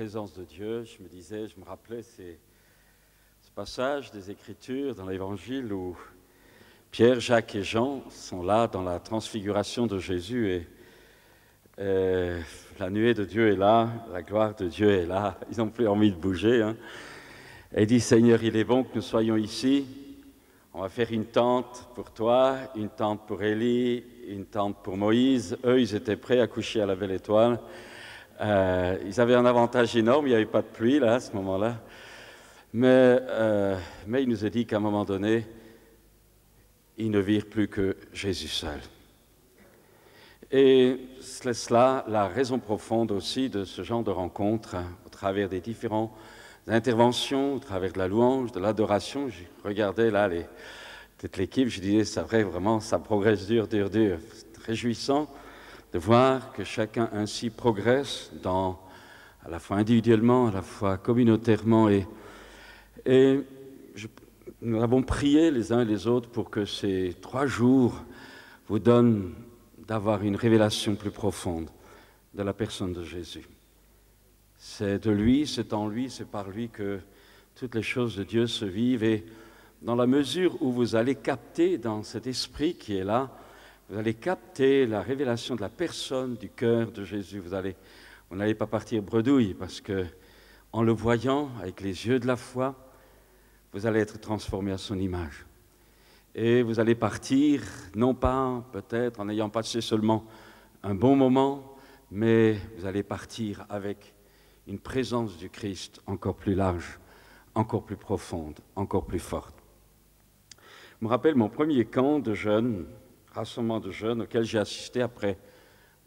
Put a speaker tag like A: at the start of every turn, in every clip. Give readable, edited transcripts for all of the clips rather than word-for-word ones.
A: présence de Dieu, je me rappelais ce passage des Écritures dans l'Évangile où Pierre, Jacques et Jean sont là dans la transfiguration de Jésus et la nuée de Dieu est là, la gloire de Dieu est là, ils n'ont plus envie de bouger. Et il dit, Seigneur, il est bon que nous soyons ici, on va faire une tente pour toi, une tente pour Élie, une tente pour Moïse. Eux, ils étaient prêts à coucher à la belle étoile. Ils avaient un avantage énorme, il n'y avait pas de pluie là, à ce moment-là. Mais il nous a dit qu'à un moment donné, ils ne virent plus que Jésus seul. Et c'est cela la raison profonde aussi de ce genre de rencontre, au travers des différentes interventions, au travers de la louange, de l'adoration. Je regardais là peut-être l'équipe, je disais, c'est vrai, vraiment, ça progresse dur. C'est réjouissant de voir que chacun ainsi progresse à la fois individuellement, à la fois communautairement. Nous avons prié les uns et les autres pour que ces 3 jours vous donnent d'avoir une révélation plus profonde de la personne de Jésus. C'est de lui, c'est en lui, c'est par lui que toutes les choses de Dieu se vivent. Et dans la mesure où vous allez capter dans cet esprit qui est là, vous allez capter la révélation de la personne, du cœur de Jésus. Vous n'allez pas partir bredouille parce que, en le voyant avec les yeux de la foi, vous allez être transformé à son image. Et vous allez partir, non pas peut-être en n'ayant passé seulement un bon moment, mais vous allez partir avec une présence du Christ encore plus large, encore plus profonde, encore plus forte. Je me rappelle mon premier camp de jeunes, rassemblement de jeunes auquel j'ai assisté après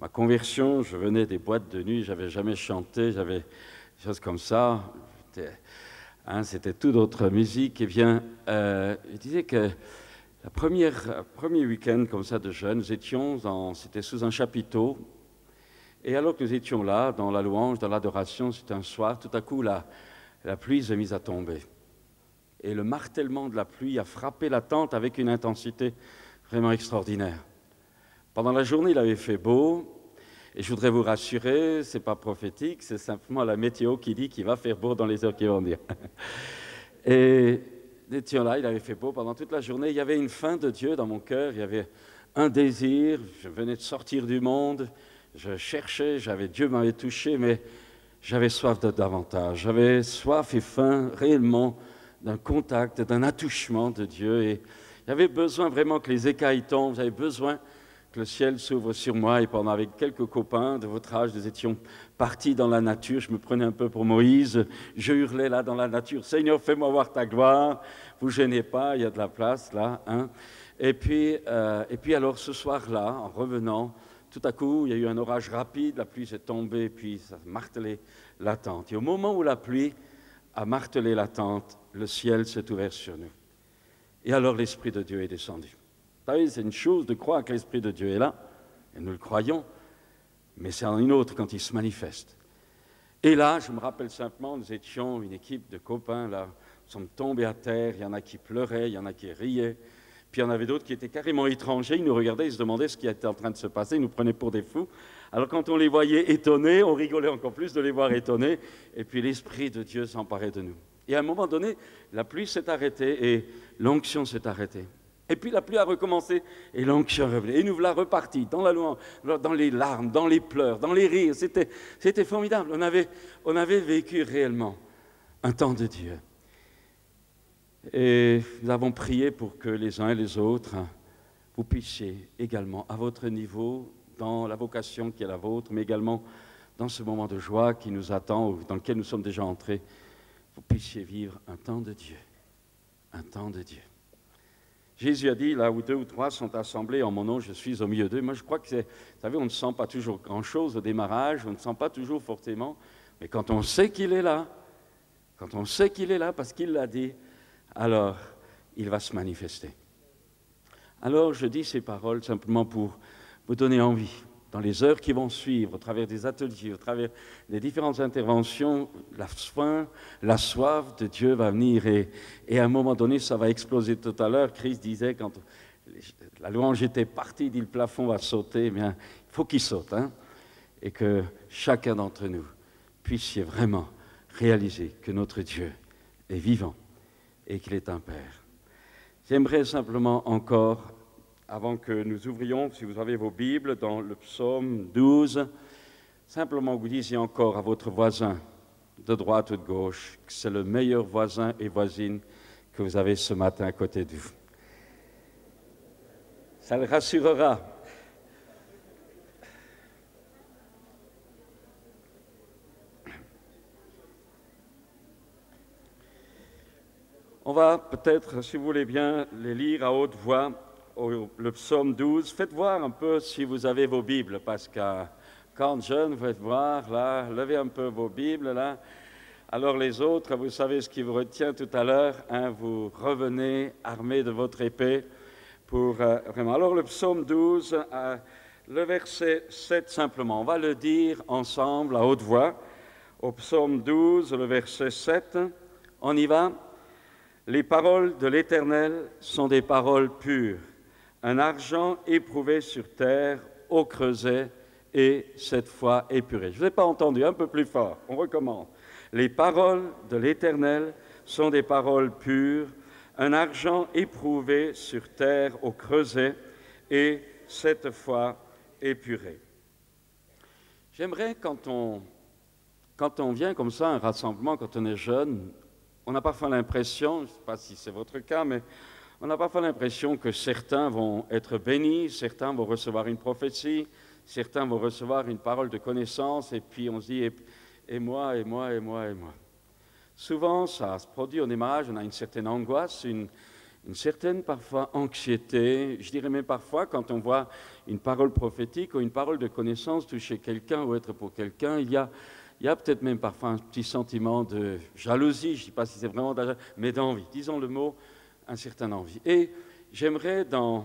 A: ma conversion. Je venais des boîtes de nuit, je n'avais jamais chanté, j'avais des choses comme ça. C'était toute autre musique. Et bien, je disais que premier week-end comme ça de jeunes, c'était sous un chapiteau. Et alors que nous étions là, dans la louange, dans l'adoration, c'était un soir, tout à coup, la pluie s'est mise à tomber. Et le martèlement de la pluie a frappé la tente avec une intensité vraiment extraordinaire. Pendant la journée, il avait fait beau. Et je voudrais vous rassurer, ce n'est pas prophétique, c'est simplement la météo qui dit qu'il va faire beau dans les heures qui vont venir. Et nous étions là, il avait fait beau pendant toute la journée. Il y avait une faim de Dieu dans mon cœur, il y avait un désir. Je venais de sortir du monde, je cherchais, Dieu m'avait touché, mais j'avais soif de davantage. J'avais soif et faim réellement d'un contact, d'un attouchement de Dieu. Et j'avais besoin vraiment que les écailles tombent, j'avais besoin que le ciel s'ouvre sur moi. Et pendant, avec quelques copains de votre âge, nous étions partis dans la nature. Je me prenais un peu pour Moïse. Je hurlais là dans la nature, « Seigneur, fais-moi voir ta gloire. Vous gênez pas, il y a de la place là. » Et puis alors ce soir-là, en revenant, tout à coup, il y a eu un orage rapide, la pluie s'est tombée, et puis ça a martelé la tente. Et au moment où la pluie a martelé la tente, le ciel s'est ouvert sur nous. Et alors l'Esprit de Dieu est descendu. Vous savez, c'est une chose de croire que l'Esprit de Dieu est là, et nous le croyons, mais c'est une autre quand il se manifeste. Et là, je me rappelle simplement, nous étions une équipe de copains, là, nous sommes tombés à terre, il y en a qui pleuraient, il y en a qui riaient, puis il y en avait d'autres qui étaient carrément étrangers, ils nous regardaient, ils se demandaient ce qui était en train de se passer, ils nous prenaient pour des fous. Alors quand on les voyait étonnés, on rigolait encore plus de les voir étonnés, et puis l'Esprit de Dieu s'emparait de nous. Et à un moment donné, la pluie s'est arrêtée et l'onction s'est arrêtée. Et puis la pluie a recommencé et l'onction revenait. Et nous voilà repartis dans la louange, dans les larmes, dans les pleurs, dans les rires. C'était formidable. On avait vécu réellement un temps de Dieu. Et nous avons prié pour que les uns et les autres, vous puissiez également, à votre niveau, dans la vocation qui est la vôtre, mais également dans ce moment de joie qui nous attend, dans lequel nous sommes déjà entrés, vous puissiez vivre un temps de Dieu. Un temps de Dieu. Jésus a dit, là où 2 ou 3 sont assemblés en mon nom, je suis au milieu d'eux. Moi, je crois que vous savez, on ne sent pas toujours grand-chose au démarrage, on ne sent pas toujours fortement, mais quand on sait qu'il est là, parce qu'il l'a dit, alors il va se manifester. Alors, je dis ces paroles simplement pour vous donner envie, dans les heures qui vont suivre, au travers des ateliers, au travers des différentes interventions, la faim, la soif de Dieu va venir et à un moment donné, ça va exploser. Tout à l'heure, Christ disait, quand la louange était partie, il dit le plafond va sauter, eh bien, il faut qu'il saute, et que chacun d'entre nous puissiez vraiment réaliser que notre Dieu est vivant et qu'il est un Père. J'aimerais simplement encore, avant que nous ouvrions, si vous avez vos Bibles, dans le psaume 12, simplement vous disiez encore à votre voisin, de droite ou de gauche, que c'est le meilleur voisin et voisine que vous avez ce matin à côté de vous. Ça le rassurera. On va peut-être, si vous voulez bien, les lire à haute voix, le psaume 12. Faites voir un peu si vous avez vos Bibles, parce que quand jeune, vous faites voir, là, levez un peu vos Bibles, là. Alors les autres, vous savez ce qui vous retient tout à l'heure, hein, vous revenez armés de votre épée pour vraiment. Alors le psaume 12, le verset 7 simplement, on va le dire ensemble à haute voix. Au psaume 12, le verset 7, on y va. Les paroles de l'Éternel sont des paroles pures, un argent éprouvé sur terre, au creuset, et cette fois épuré. Je ne vous ai pas entendu, un peu plus fort, on recommence. Les paroles de l'Éternel sont des paroles pures, un argent éprouvé sur terre au creuset et cette fois épuré. J'aimerais, quand on vient comme ça à un rassemblement, quand on est jeune, on a parfois l'impression, je ne sais pas si c'est votre cas, mais on a parfois l'impression que certains vont être bénis, certains vont recevoir une prophétie, certains vont recevoir une parole de connaissance, et puis on se dit... Et moi. Souvent, ça se produit au démarrage, on a une certaine angoisse, une certaine parfois anxiété. Je dirais même parfois, quand on voit une parole prophétique ou une parole de connaissance toucher quelqu'un ou être pour quelqu'un, il y a peut-être même parfois un petit sentiment de jalousie, je ne sais pas si c'est vraiment de la jalousie, mais d'envie. Disons le mot, un certain envie. Et j'aimerais, dans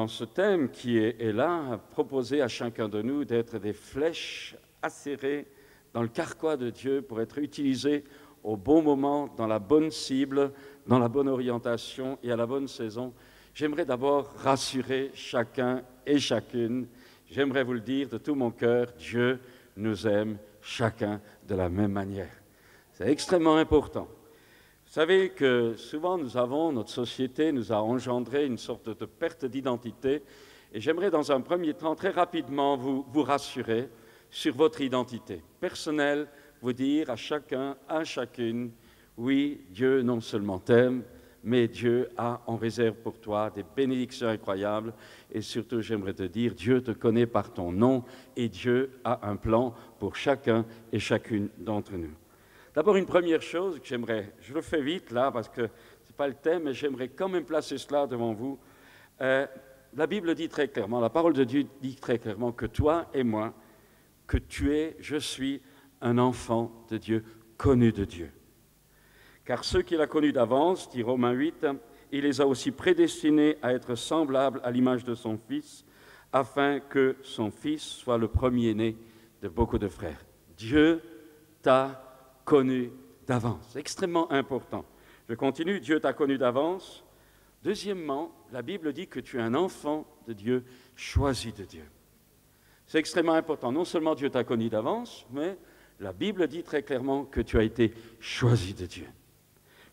A: ce thème qui est là, proposer à chacun de nous d'être des flèches acérées dans le carquois de Dieu pour être utilisé au bon moment, dans la bonne cible, dans la bonne orientation et à la bonne saison. J'aimerais d'abord rassurer chacun et chacune. J'aimerais vous le dire de tout mon cœur, Dieu nous aime chacun de la même manière. C'est extrêmement important. Vous savez que souvent notre société nous a engendré une sorte de perte d'identité et j'aimerais dans un premier temps très rapidement vous rassurer sur votre identité personnelle, vous dire à chacun, à chacune, oui, Dieu non seulement t'aime, mais Dieu a en réserve pour toi des bénédictions incroyables. Et surtout, j'aimerais te dire, Dieu te connaît par ton nom et Dieu a un plan pour chacun et chacune d'entre nous. D'abord, une première chose que j'aimerais, je le fais vite là parce que ce n'est pas le thème, mais j'aimerais quand même placer cela devant vous. La Bible dit très clairement, la parole de Dieu dit très clairement que toi et moi, que je suis un enfant de Dieu, connu de Dieu. Car ceux qu'il a connus d'avance, dit Romains 8, il les a aussi prédestinés à être semblables à l'image de son Fils, afin que son Fils soit le premier-né de beaucoup de frères. Dieu t'a connu d'avance. C'est extrêmement important. Je continue, Dieu t'a connu d'avance. Deuxièmement, la Bible dit que tu es un enfant de Dieu, choisi de Dieu. C'est extrêmement important. Non seulement Dieu t'a connu d'avance, mais la Bible dit très clairement que tu as été choisi de Dieu.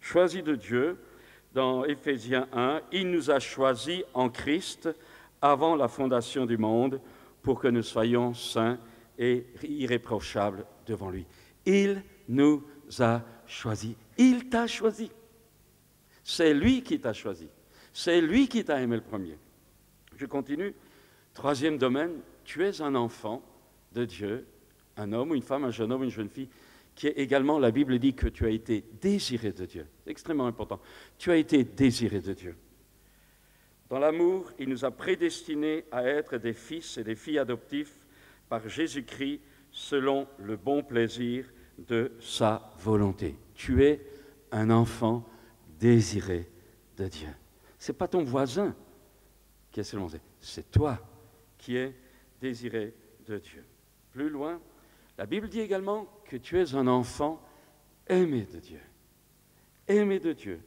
A: Choisi de Dieu, dans Éphésiens 1, il nous a choisis en Christ avant la fondation du monde pour que nous soyons saints et irréprochables devant lui. Il nous a choisis. Il t'a choisi. C'est lui qui t'a choisi. C'est lui qui t'a aimé le premier. Je continue. Troisième domaine, tu es un enfant de Dieu, un homme ou une femme, un jeune homme, une jeune fille, qui est également, la Bible dit que tu as été désiré de Dieu. C'est extrêmement important. Tu as été désiré de Dieu. Dans l'amour, il nous a prédestinés à être des fils et des filles adoptifs par Jésus-Christ selon le bon plaisir de sa volonté. Tu es un enfant désiré de Dieu. Ce n'est pas ton voisin qui est seulement, c'est toi qui es désiré de Dieu. Plus loin, la Bible dit également que tu es un enfant aimé de Dieu. Aimé de Dieu.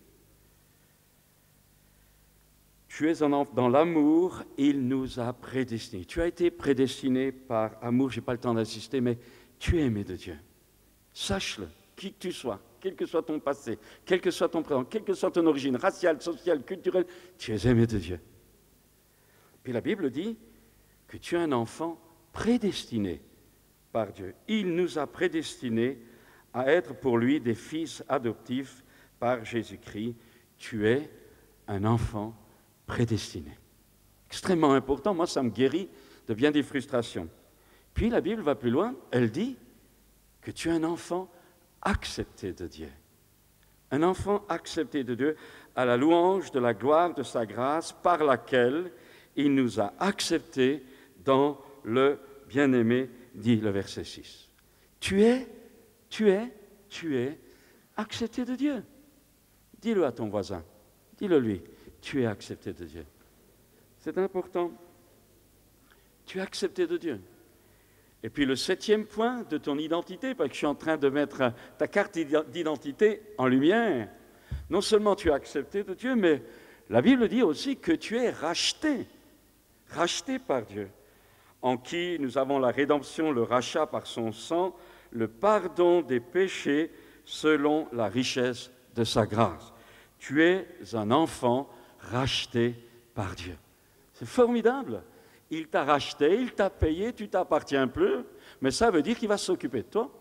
A: Tu es un enfant dans l'amour, il nous a prédestinés. Tu as été prédestiné par amour, je n'ai pas le temps d'insister, mais tu es aimé de Dieu. Sache-le, qui que tu sois, quel que soit ton passé, quel que soit ton présent, quelle que soit ton origine raciale, sociale, culturelle, tu es aimé de Dieu. Puis la Bible dit que tu es un enfant prédestiné par Dieu. Il nous a prédestinés à être pour lui des fils adoptifs par Jésus-Christ. Tu es un enfant prédestiné. Extrêmement important, moi ça me guérit de bien des frustrations. Puis la Bible va plus loin, elle dit que tu es un enfant accepté de Dieu. Un enfant accepté de Dieu à la louange de la gloire de sa grâce par laquelle il nous a acceptés dans le bien-aimé, dit le verset 6. Tu es accepté de Dieu. Dis-le à ton voisin, dis-le lui, tu es accepté de Dieu. C'est important. Tu es accepté de Dieu. Et puis le 7e point de ton identité, parce que je suis en train de mettre ta carte d'identité en lumière, non seulement tu es accepté de Dieu, mais la Bible dit aussi que tu es racheté par Dieu, en qui nous avons la rédemption, le rachat par son sang, le pardon des péchés selon la richesse de sa grâce. Tu es un enfant racheté par Dieu. C'est formidable. Il t'a racheté, il t'a payé, tu t'appartiens plus, mais ça veut dire qu'il va s'occuper de toi.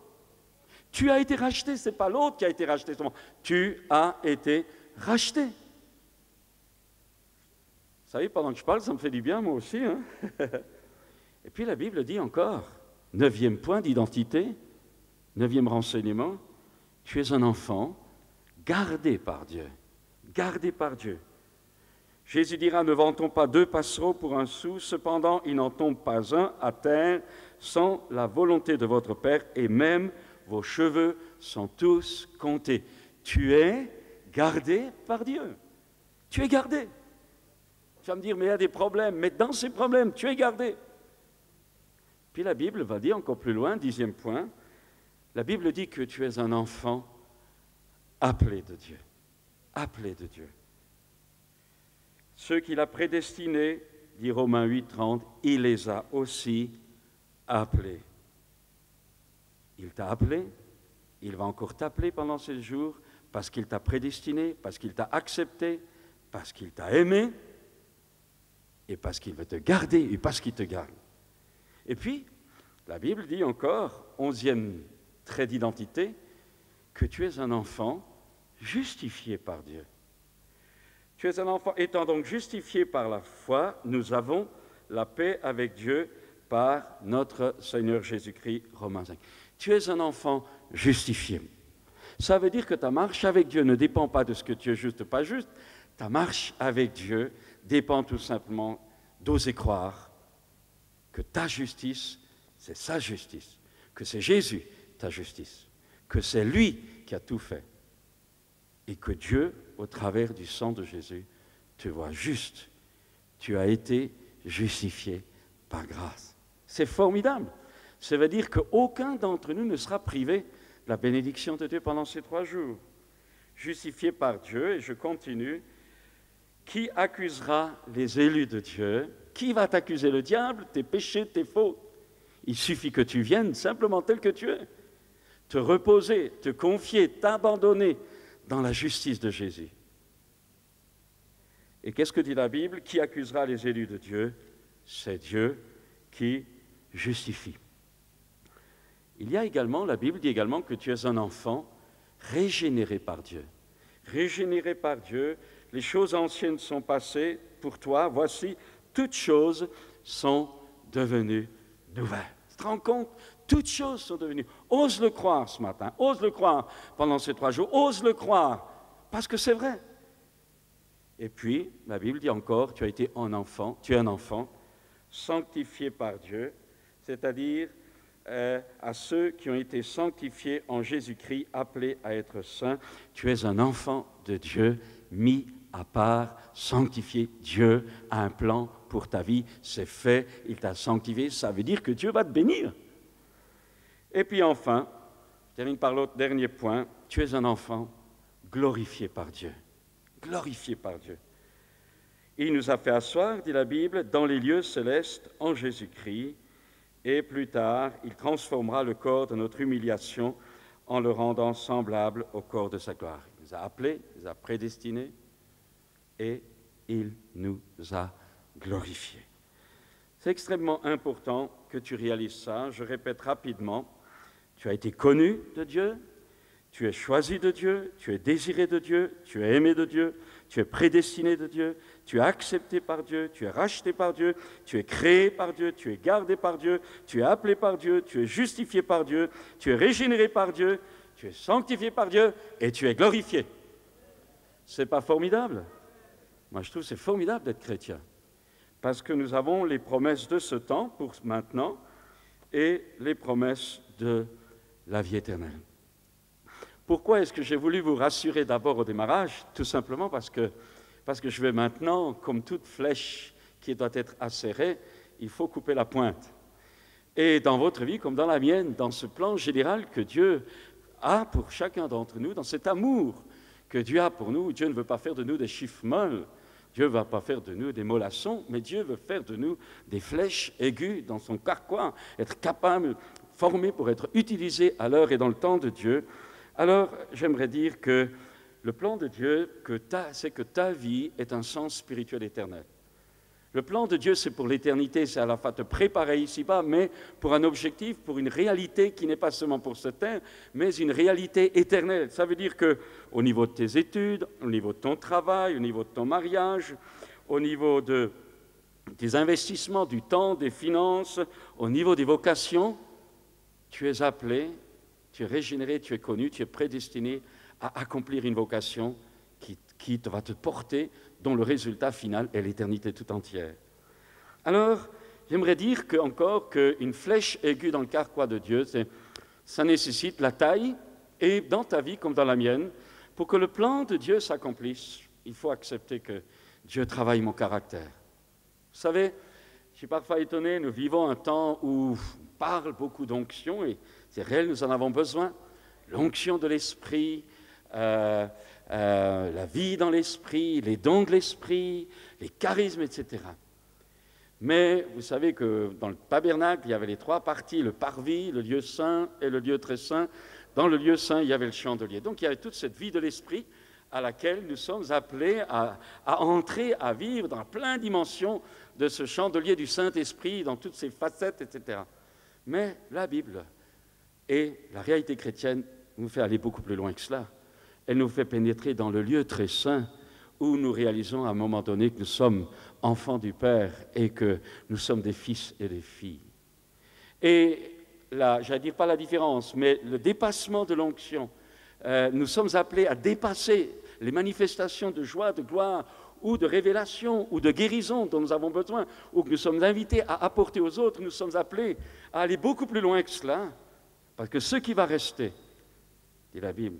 A: Tu as été racheté, ce n'est pas l'autre qui a été racheté. Tu as été racheté. Vous savez, pendant que je parle, ça me fait du bien, moi aussi. Hein. Et puis la Bible dit encore, 9e point d'identité, 9e renseignement, tu es un enfant gardé par Dieu. Gardé par Dieu. Jésus dira, ne vendons pas 2 passereaux pour 1 sou, cependant il n'en tombe pas un à terre sans la volonté de votre Père, et même vos cheveux sont tous comptés. Tu es gardé par Dieu. Tu es gardé. Tu vas me dire, mais il y a des problèmes. Mais dans ces problèmes, tu es gardé. Puis la Bible va dire encore plus loin, 10e point, la Bible dit que tu es un enfant appelé de Dieu. Appelé de Dieu. Ceux qu'il a prédestinés, dit Romains 8:30, il les a aussi appelés. Il t'a appelé, il va encore t'appeler pendant ces jours, parce qu'il t'a prédestiné, parce qu'il t'a accepté, parce qu'il t'a aimé, et parce qu'il veut te garder, et parce qu'il te garde. Et puis, la Bible dit encore, 11e trait d'identité, que tu es un enfant justifié par Dieu. Tu es un enfant, étant donc justifié par la foi, nous avons la paix avec Dieu par notre Seigneur Jésus-Christ, Romains 5. Tu es un enfant justifié. Ça veut dire que ta marche avec Dieu ne dépend pas de ce que tu es juste ou pas juste. Ta marche avec Dieu dépend tout simplement d'oser croire que ta justice, c'est sa justice, que c'est Jésus, ta justice, que c'est lui qui a tout fait, et que Dieu, au travers du sang de Jésus, te voit juste. Tu as été justifié par grâce. C'est formidable. Ça veut dire qu'aucun d'entre nous ne sera privé de la bénédiction de Dieu pendant ces 3 jours. Justifié par Dieu, et je continue, qui accusera les élus de Dieu? Qui va t'accuser? Le diable, tes péchés, tes fautes? Il suffit que tu viennes simplement tel que tu es, te reposer, te confier, t'abandonner dans la justice de Jésus. Et qu'est-ce que dit la Bible? Qui accusera les élus de Dieu? C'est Dieu qui justifie. Il y a également, la Bible dit également que tu es un enfant régénéré par Dieu. Régénéré par Dieu, les choses anciennes sont passées pour toi, voici, toutes choses sont devenues nouvelles. Tu te rends compte? Toutes choses sont devenues. Ose le croire ce matin, ose le croire pendant ces 3 jours, ose le croire, parce que c'est vrai. Et puis, la Bible dit encore, tu as été un enfant, tu es un enfant sanctifié par Dieu, c'est-à-dire à ceux qui ont été sanctifiés en Jésus-Christ, appelés à être saints. Tu es un enfant de Dieu, mis à part, sanctifié. Dieu a un plan pour ta vie, c'est fait, il t'a sanctifié, ça veut dire que Dieu va te bénir. Et puis enfin, je termine par l'autre dernier point, tu es un enfant glorifié par Dieu. Glorifié par Dieu. Il nous a fait asseoir, dit la Bible, dans les lieux célestes en Jésus-Christ, et plus tard, il transformera le corps de notre humiliation en le rendant semblable au corps de sa gloire. Il nous a appelés, il nous a prédestinés et il nous a glorifiés. C'est extrêmement important que tu réalises ça. Je répète rapidement, tu as été connu de Dieu, tu es choisi de Dieu, tu es désiré de Dieu, tu es aimé de Dieu, tu es prédestiné de Dieu, tu es accepté par Dieu, tu es racheté par Dieu, tu es créé par Dieu, tu es gardé par Dieu, tu es appelé par Dieu, tu es justifié par Dieu, tu es régénéré par Dieu, tu es sanctifié par Dieu et tu es glorifié. C'est pas formidable? Moi, je trouve que c'est formidable d'être chrétien parce que nous avons les promesses de ce temps pour maintenant et les promesses de la vie éternelle. Pourquoi est-ce que j'ai voulu vous rassurer d'abord au démarrage? Tout simplement parce que je vais maintenant, comme toute flèche qui doit être acérée, il faut couper la pointe. Et dans votre vie, comme dans la mienne, dans ce plan général que Dieu a pour chacun d'entre nous, dans cet amour que Dieu a pour nous, Dieu ne veut pas faire de nous des chiffres molles, Dieu ne va pas faire de nous des mollassons, mais Dieu veut faire de nous des flèches aiguës dans son carquois, être capable, formés pour être utilisés à l'heure et dans le temps de Dieu. Alors, j'aimerais dire que le plan de Dieu, c'est que ta vie est un sens spirituel éternel. Le plan de Dieu, c'est pour l'éternité, c'est à la fois te préparer ici-bas, mais pour un objectif, pour une réalité qui n'est pas seulement pour cette terre, mais une réalité éternelle. Ça veut dire qu'au niveau de tes études, au niveau de ton travail, au niveau de ton mariage, au niveau de tes investissements, du temps, des finances, au niveau des vocations, tu es appelé, tu es régénéré, tu es connu, tu es prédestiné à accomplir une vocation qui va te porter, dont le résultat final est l'éternité tout entière. Alors, j'aimerais dire encore qu'une flèche aiguë dans le carquois de Dieu, ça nécessite la taille, et dans ta vie comme dans la mienne, pour que le plan de Dieu s'accomplisse, il faut accepter que Dieu travaille mon caractère. Vous savez, je suis parfois étonné, nous vivons un temps où on parle beaucoup d'onction, et c'est réel, nous en avons besoin. L'onction de l'esprit, la vie dans l'esprit, les dons de l'esprit, les charismes, etc. Mais vous savez que dans le tabernacle, il y avait les trois parties, le parvis, le lieu saint et le lieu très saint. Dans le lieu saint, il y avait le chandelier. Donc il y avait toute cette vie de l'esprit à laquelle nous sommes appelés à entrer, à vivre dans plein de dimensions de ce chandelier du Saint-Esprit, dans toutes ses facettes, etc. Mais la Bible et la réalité chrétienne nous fait aller beaucoup plus loin que cela. Elle nous fait pénétrer dans le lieu très saint où nous réalisons à un moment donné que nous sommes enfants du Père et que nous sommes des fils et des filles. Et là, je ne dis pas la différence, mais le dépassement de l'onction, nous sommes appelés à dépasser les manifestations de joie, de gloire, ou de révélation, ou de guérison dont nous avons besoin, ou que nous sommes invités à apporter aux autres. Nous sommes appelés à aller beaucoup plus loin que cela, parce que ce qui va rester, dit la Bible,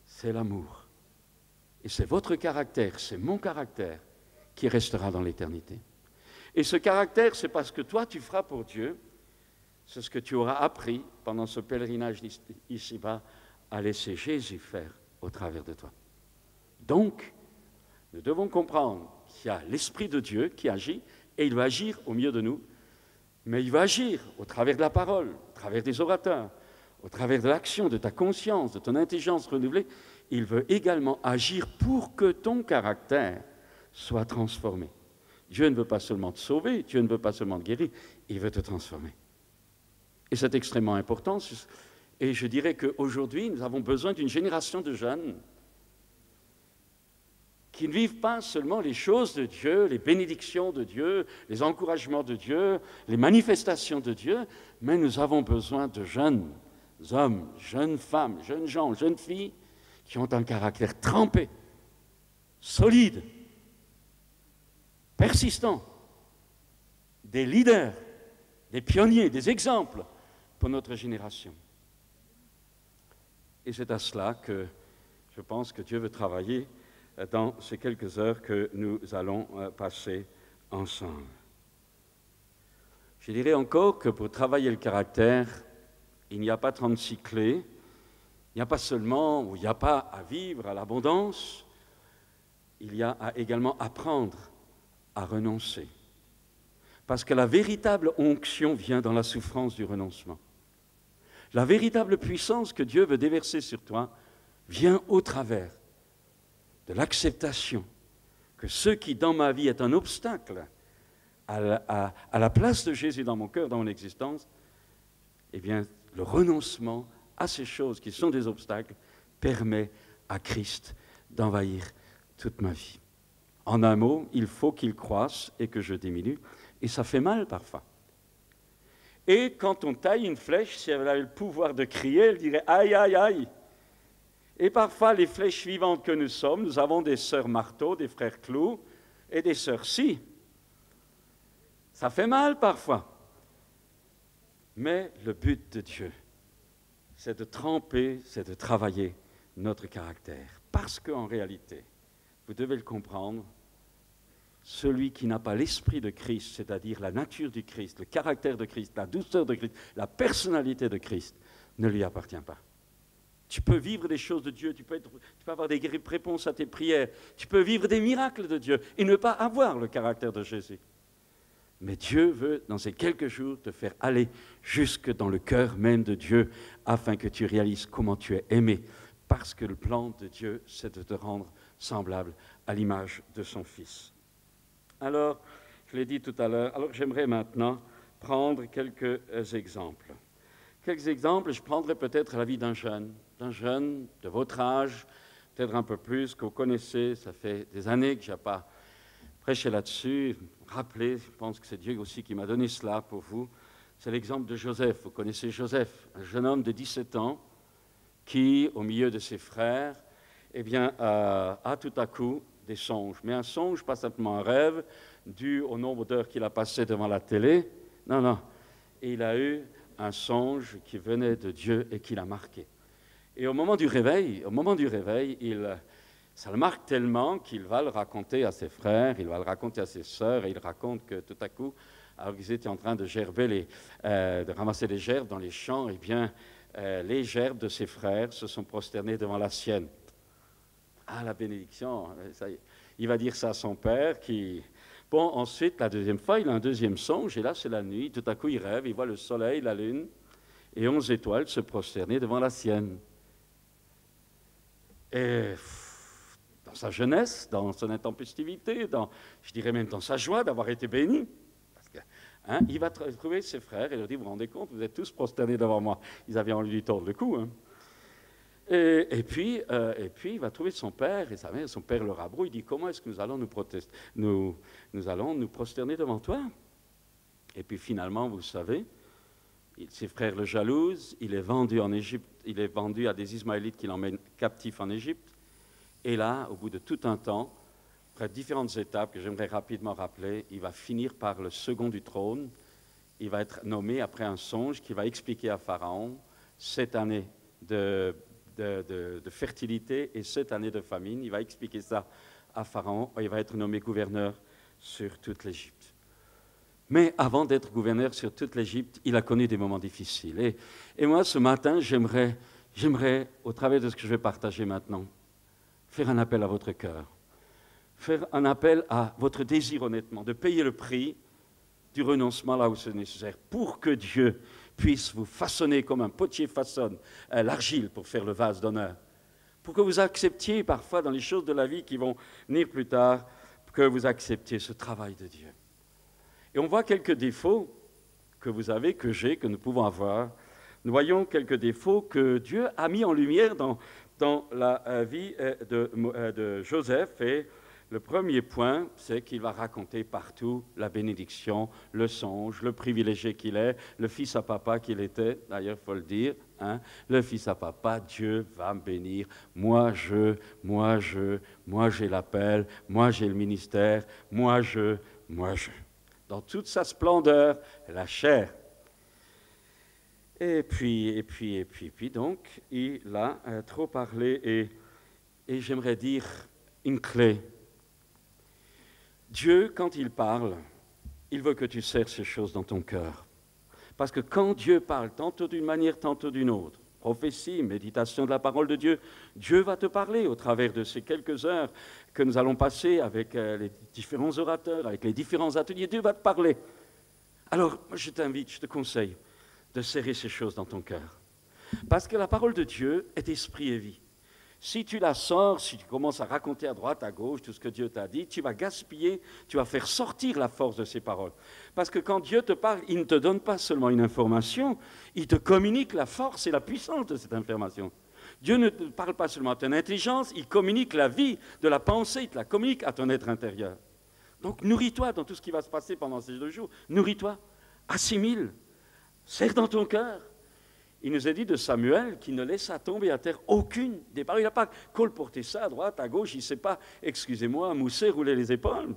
A: c'est l'amour. Et c'est votre caractère, c'est mon caractère qui restera dans l'éternité. Et ce caractère, c'est parce que toi, tu feras pour Dieu, c'est ce que tu auras appris pendant ce pèlerinage ici-bas, à laisser Jésus faire au travers de toi. Donc, nous devons comprendre qu'il y a l'Esprit de Dieu qui agit, et il va agir au milieu de nous, mais il va agir au travers de la parole, au travers des orateurs, au travers de l'action, de ta conscience, de ton intelligence renouvelée. Il veut également agir pour que ton caractère soit transformé. Dieu ne veut pas seulement te sauver, Dieu ne veut pas seulement te guérir, il veut te transformer. Et c'est extrêmement important. Et je dirais qu'aujourd'hui, nous avons besoin d'une génération de jeunes qui ne vivent pas seulement les choses de Dieu, les bénédictions de Dieu, les encouragements de Dieu, les manifestations de Dieu, mais nous avons besoin de jeunes hommes, jeunes femmes, jeunes gens, jeunes filles, qui ont un caractère trempé, solide, persistant, des leaders, des pionniers, des exemples pour notre génération. Et c'est à cela que je pense que Dieu veut travailler dans ces quelques heures que nous allons passer ensemble. Je dirais encore que pour travailler le caractère, il n'y a pas 36 clés, il n'y a pas seulement, ou il n'y a pas à vivre à l'abondance, il y a à également apprendre à renoncer. Parce que la véritable onction vient dans la souffrance du renoncement. La véritable puissance que Dieu veut déverser sur toi vient au travers de l'acceptation que ce qui, dans ma vie, est un obstacle à la place de Jésus dans mon cœur, dans mon existence, eh bien, le renoncement à ces choses qui sont des obstacles permet à Christ d'envahir toute ma vie. En un mot, il faut qu'il croisse et que je diminue, et ça fait mal parfois. Et quand on taille une flèche, si elle avait le pouvoir de crier, elle dirait « aïe, aïe, aïe ». Et parfois, les flèches vivantes que nous sommes, nous avons des sœurs marteaux, des frères clous et des sœurs scie. Ça fait mal parfois. Mais le but de Dieu, c'est de tremper, c'est de travailler notre caractère. Parce qu'en réalité, vous devez le comprendre, celui qui n'a pas l'esprit de Christ, c'est-à-dire la nature du Christ, le caractère de Christ, la douceur de Christ, la personnalité de Christ, ne lui appartient pas. Tu peux vivre des choses de Dieu, tu peux avoir des réponses à tes prières, tu peux vivre des miracles de Dieu et ne pas avoir le caractère de Jésus. Mais Dieu veut, dans ces quelques jours, te faire aller jusque dans le cœur même de Dieu afin que tu réalises comment tu es aimé. Parce que le plan de Dieu, c'est de te rendre semblable à l'image de son Fils. Alors, je l'ai dit tout à l'heure, alors j'aimerais maintenant prendre quelques exemples. Quelques exemples, je prendrai peut-être la vie d'un jeune de votre âge, peut-être un peu plus, que vous connaissez, ça fait des années que je n'ai pas prêché là-dessus. Rappelez, je pense que c'est Dieu aussi qui m'a donné cela pour vous, c'est l'exemple de Joseph. Vous connaissez Joseph, un jeune homme de 17 ans qui, au milieu de ses frères, eh bien, a tout à coup des songes. Mais un songe, pas simplement un rêve, dû au nombre d'heures qu'il a passé devant la télé. Non, non. Et il a eu un songe qui venait de Dieu et qui l'a marqué. Et au moment du réveil, ça le marque tellement qu'il va le raconter à ses frères, il va le raconter à ses sœurs, et il raconte que tout à coup, alors qu'ils étaient en train de gerber de ramasser les gerbes dans les champs, eh bien, les gerbes de ses frères se sont prosternées devant la sienne. Ah, la bénédiction, ça y est. Il va dire ça à son père qui... Bon, ensuite, la deuxième fois, il a un deuxième songe, et là, c'est la nuit. Tout à coup, il rêve, il voit le soleil, la lune, et 11 étoiles se prosterner devant la sienne. Et dans sa jeunesse, dans son intempestivité, je dirais même dans sa joie d'avoir été béni, parce que, il va trouver ses frères et leur dit, vous vous rendez compte, vous êtes tous prosternés devant moi. Ils avaient envie de lui tordre le cou. Et puis, il va trouver son père et sa mère. Son père le rabrouille. Il dit, comment est-ce que nous allons nous allons nous prosterner devant toi? Et puis finalement, vous savez, ses frères le jalousent. Il est vendu en Égypte. Il est vendu à des Ismaélites qui l'emmènent captif en Égypte. Et là, au bout de tout un temps, après différentes étapes que j'aimerais rapidement rappeler, il va finir par le second du trône. Il va être nommé après un songe qui va expliquer à Pharaon cette année de fertilité et cette année de famine. Il va expliquer ça à Pharaon et il va être nommé gouverneur sur toute l'Égypte. Mais avant d'être gouverneur sur toute l'Égypte, il a connu des moments difficiles. Et moi, ce matin, j'aimerais, au travers de ce que je vais partager maintenant, faire un appel à votre cœur, faire un appel à votre désir honnêtement, de payer le prix du renoncement là où c'est nécessaire, pour que Dieu puisse vous façonner comme un potier façonne l'argile pour faire le vase d'honneur, pour que vous acceptiez parfois dans les choses de la vie qui vont venir plus tard, que vous acceptiez ce travail de Dieu. Et on voit quelques défauts que vous avez, que j'ai, que nous pouvons avoir. Nous voyons quelques défauts que Dieu a mis en lumière dans la vie de Joseph. Et le premier point, c'est qu'il va raconter partout la bénédiction, le songe, le privilégié qu'il est, le fils à papa qu'il était, d'ailleurs, il faut le dire, le fils à papa, Dieu va me bénir, moi j'ai l'appel, moi j'ai le ministère, moi je, dans toute sa splendeur, la chair. Et puis, donc, il a trop parlé et j'aimerais dire une clé. Dieu, quand il parle, il veut que tu serres ces choses dans ton cœur. Parce que quand Dieu parle, tantôt d'une manière, tantôt d'une autre, prophétie, méditation de la parole de Dieu, Dieu va te parler au travers de ces quelques heures que nous allons passer avec les différents orateurs, avec les différents ateliers. Dieu va te parler. Alors, je t'invite, je te conseille de serrer ces choses dans ton cœur. Parce que la parole de Dieu est esprit et vie. Si tu la sors, si tu commences à raconter à droite, à gauche tout ce que Dieu t'a dit, tu vas gaspiller, tu vas faire sortir la force de ces paroles. Parce que quand Dieu te parle, il ne te donne pas seulement une information, il te communique la force et la puissance de cette information. Dieu ne te parle pas seulement à ton intelligence, il communique la vie de la pensée, il te la communique à ton être intérieur. Donc nourris-toi dans tout ce qui va se passer pendant ces 2 jours. Nourris-toi, assimile, serre dans ton cœur. Il nous a dit de Samuel qu'il ne laissa tomber à terre aucune des paroles. Il n'a pas colporté ça à droite, à gauche, il ne s'est pas, excusez-moi, moussé, roulé les épaules.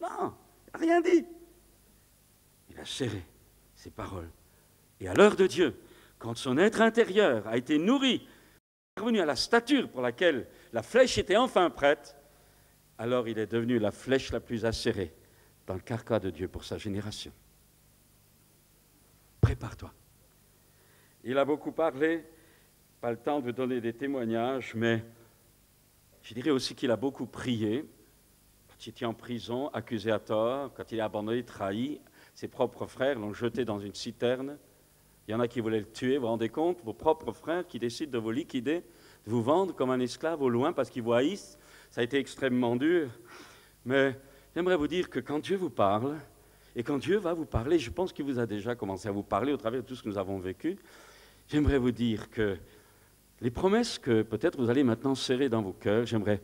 A: Non, il n'a rien dit. Il a serré ses paroles. Et à l'heure de Dieu, quand son être intérieur a été nourri, revenu à la stature pour laquelle la flèche était enfin prête, alors il est devenu la flèche la plus acérée dans le carquois de Dieu pour sa génération. Prépare-toi. Il a beaucoup parlé, pas le temps de vous donner des témoignages, mais je dirais aussi qu'il a beaucoup prié. Quand il était en prison, accusé à tort, quand il est abandonné, trahi, ses propres frères l'ont jeté dans une citerne. Il y en a qui voulaient le tuer, vous vous rendez compte? Vos propres frères qui décident de vous liquider, de vous vendre comme un esclave au loin parce qu'ils vous haïssent. Ça a été extrêmement dur. Mais j'aimerais vous dire que quand Dieu vous parle, et quand Dieu va vous parler, je pense qu'il vous a déjà commencé à vous parler au travers de tout ce que nous avons vécu, j'aimerais vous dire que les promesses que peut-être vous allez maintenant serrer dans vos cœurs, j'aimerais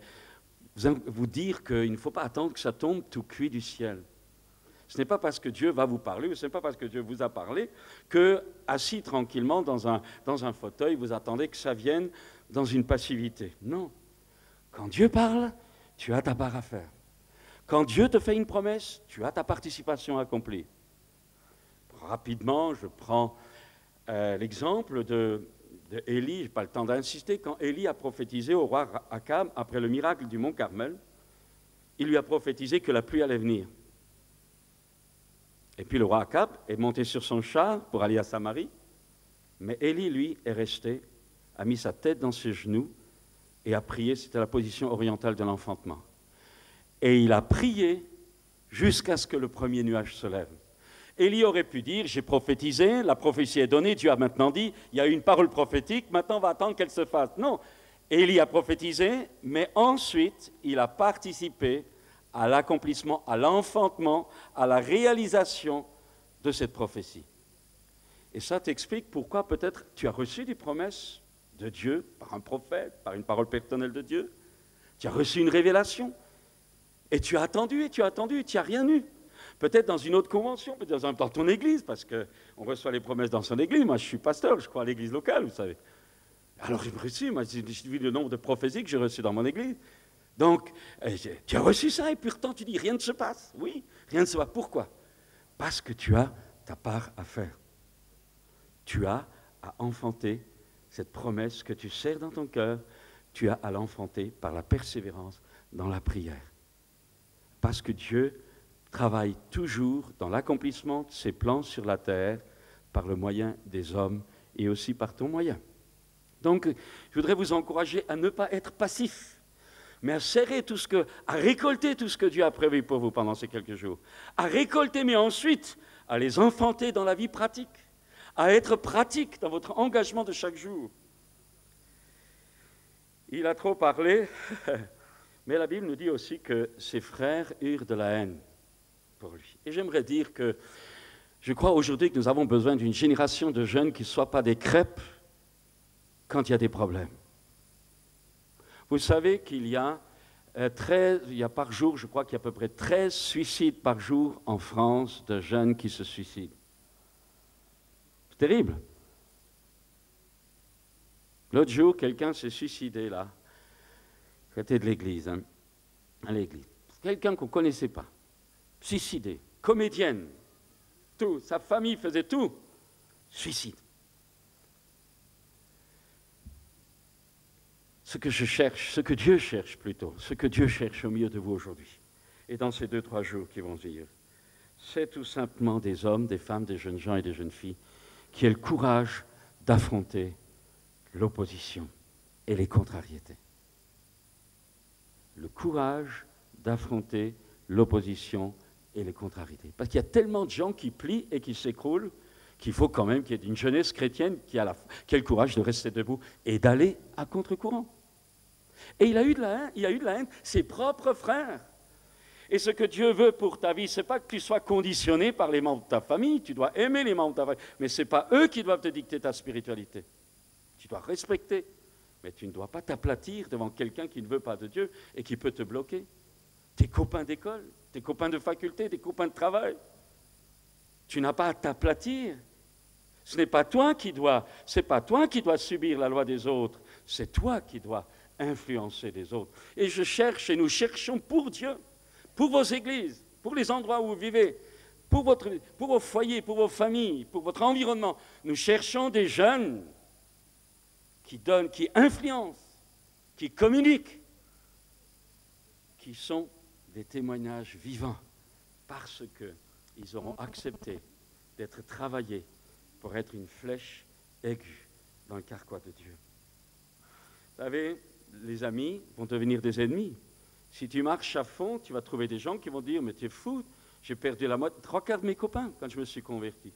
A: vous dire qu'il ne faut pas attendre que ça tombe tout cuit du ciel. Ce n'est pas parce que Dieu va vous parler, ou ce n'est pas parce que Dieu vous a parlé, que, assis tranquillement dans un fauteuil, vous attendez que ça vienne dans une passivité. Non. Quand Dieu parle, tu as ta part à faire. Quand Dieu te fait une promesse, tu as ta participation accomplie. Rapidement, je prends l'exemple d'Élie, je n'ai pas le temps d'insister, quand Élie a prophétisé au roi Akab, après le miracle du mont Carmel, il lui a prophétisé que la pluie allait venir. Et puis le roi Akab est monté sur son char pour aller à Samarie, mais Élie, lui, est resté, a mis sa tête dans ses genoux et a prié, c'était la position orientale de l'enfantement. Et il a prié jusqu'à ce que le premier nuage se lève. Élie aurait pu dire, j'ai prophétisé, la prophétie est donnée, Dieu a maintenant dit, il y a eu une parole prophétique, maintenant on va attendre qu'elle se fasse. Non, Élie a prophétisé, mais ensuite il a participé à l'accomplissement, à l'enfantement, à la réalisation de cette prophétie. Et ça t'explique pourquoi peut-être tu as reçu des promesses de Dieu par un prophète, par une parole personnelle de Dieu. Tu as reçu une révélation et tu as attendu, et tu n'as rien eu. Peut-être dans une autre convention, peut-être dans ton église, parce qu'on reçoit les promesses dans son église. Moi, je suis pasteur, je crois à l'église locale, vous savez. Alors, j'ai reçu, moi, j'ai vu le nombre de prophéties que j'ai reçues dans mon église. Donc, tu as reçu ça, et pourtant, tu dis, rien ne se passe. Oui, rien ne se passe. Pourquoi? Parce que tu as ta part à faire. Tu as à enfanter cette promesse que tu serres dans ton cœur, tu as à l'enfanter par la persévérance dans la prière. Parce que Dieu travaille toujours dans l'accomplissement de ses plans sur la terre par le moyen des hommes et aussi par ton moyen. Donc, je voudrais vous encourager à ne pas être passif, mais à serrer à récolter tout ce que Dieu a prévu pour vous pendant ces quelques jours. À récolter, mais ensuite, à les enfanter dans la vie pratique, à être pratique dans votre engagement de chaque jour. Il a trop parlé, mais la Bible nous dit aussi que ses frères eurent de la haine pour lui. Et j'aimerais dire que je crois aujourd'hui que nous avons besoin d'une génération de jeunes qui ne soient pas des crêpes quand il y a des problèmes. Vous savez qu'il y a par jour, je crois qu'il y a à peu près 13 suicides par jour en France de jeunes qui se suicident. C'est terrible. L'autre jour, quelqu'un s'est suicidé là, à côté de l'église, à l'église. Quelqu'un qu'on ne connaissait pas, suicidé, comédienne, tout, sa famille faisait tout, suicide. Ce que je cherche, ce que Dieu cherche plutôt, ce que Dieu cherche au milieu de vous aujourd'hui, et dans ces 2-3 jours qui vont venir, c'est tout simplement des hommes, des femmes, des jeunes gens et des jeunes filles qui aient le courage d'affronter l'opposition et les contrariétés. Le courage d'affronter l'opposition et les contrariétés. Parce qu'il y a tellement de gens qui plient et qui s'écroulent qu'il faut quand même qu'il y ait une jeunesse chrétienne qui a le courage de rester debout et d'aller à contre-courant. Et il a eu de la haine, ses propres frères. Et ce que Dieu veut pour ta vie, ce n'est pas que tu sois conditionné par les membres de ta famille, tu dois aimer les membres de ta famille, mais ce n'est pas eux qui doivent te dicter ta spiritualité. Tu dois respecter, mais tu ne dois pas t'aplatir devant quelqu'un qui ne veut pas de Dieu et qui peut te bloquer. Tes copains d'école, tes copains de faculté, tes copains de travail. Tu n'as pas à t'aplatir. Ce n'est pas toi qui dois subir la loi des autres, c'est toi qui dois influencer les autres. Et je cherche et nous cherchons pour Dieu, pour vos églises, pour les endroits où vous vivez, pour vos foyers, pour vos familles, pour votre environnement. Nous cherchons des jeunes qui donnent, qui influencent, qui communiquent, qui sont des témoignages vivants parce qu'ils auront accepté d'être travaillés pour être une flèche aiguë dans le carquois de Dieu. Vous savez, les amis vont devenir des ennemis. Si tu marches à fond, tu vas trouver des gens qui vont dire « Mais tu es fou, j'ai perdu la moitié, 3/4 de mes copains quand je me suis converti. »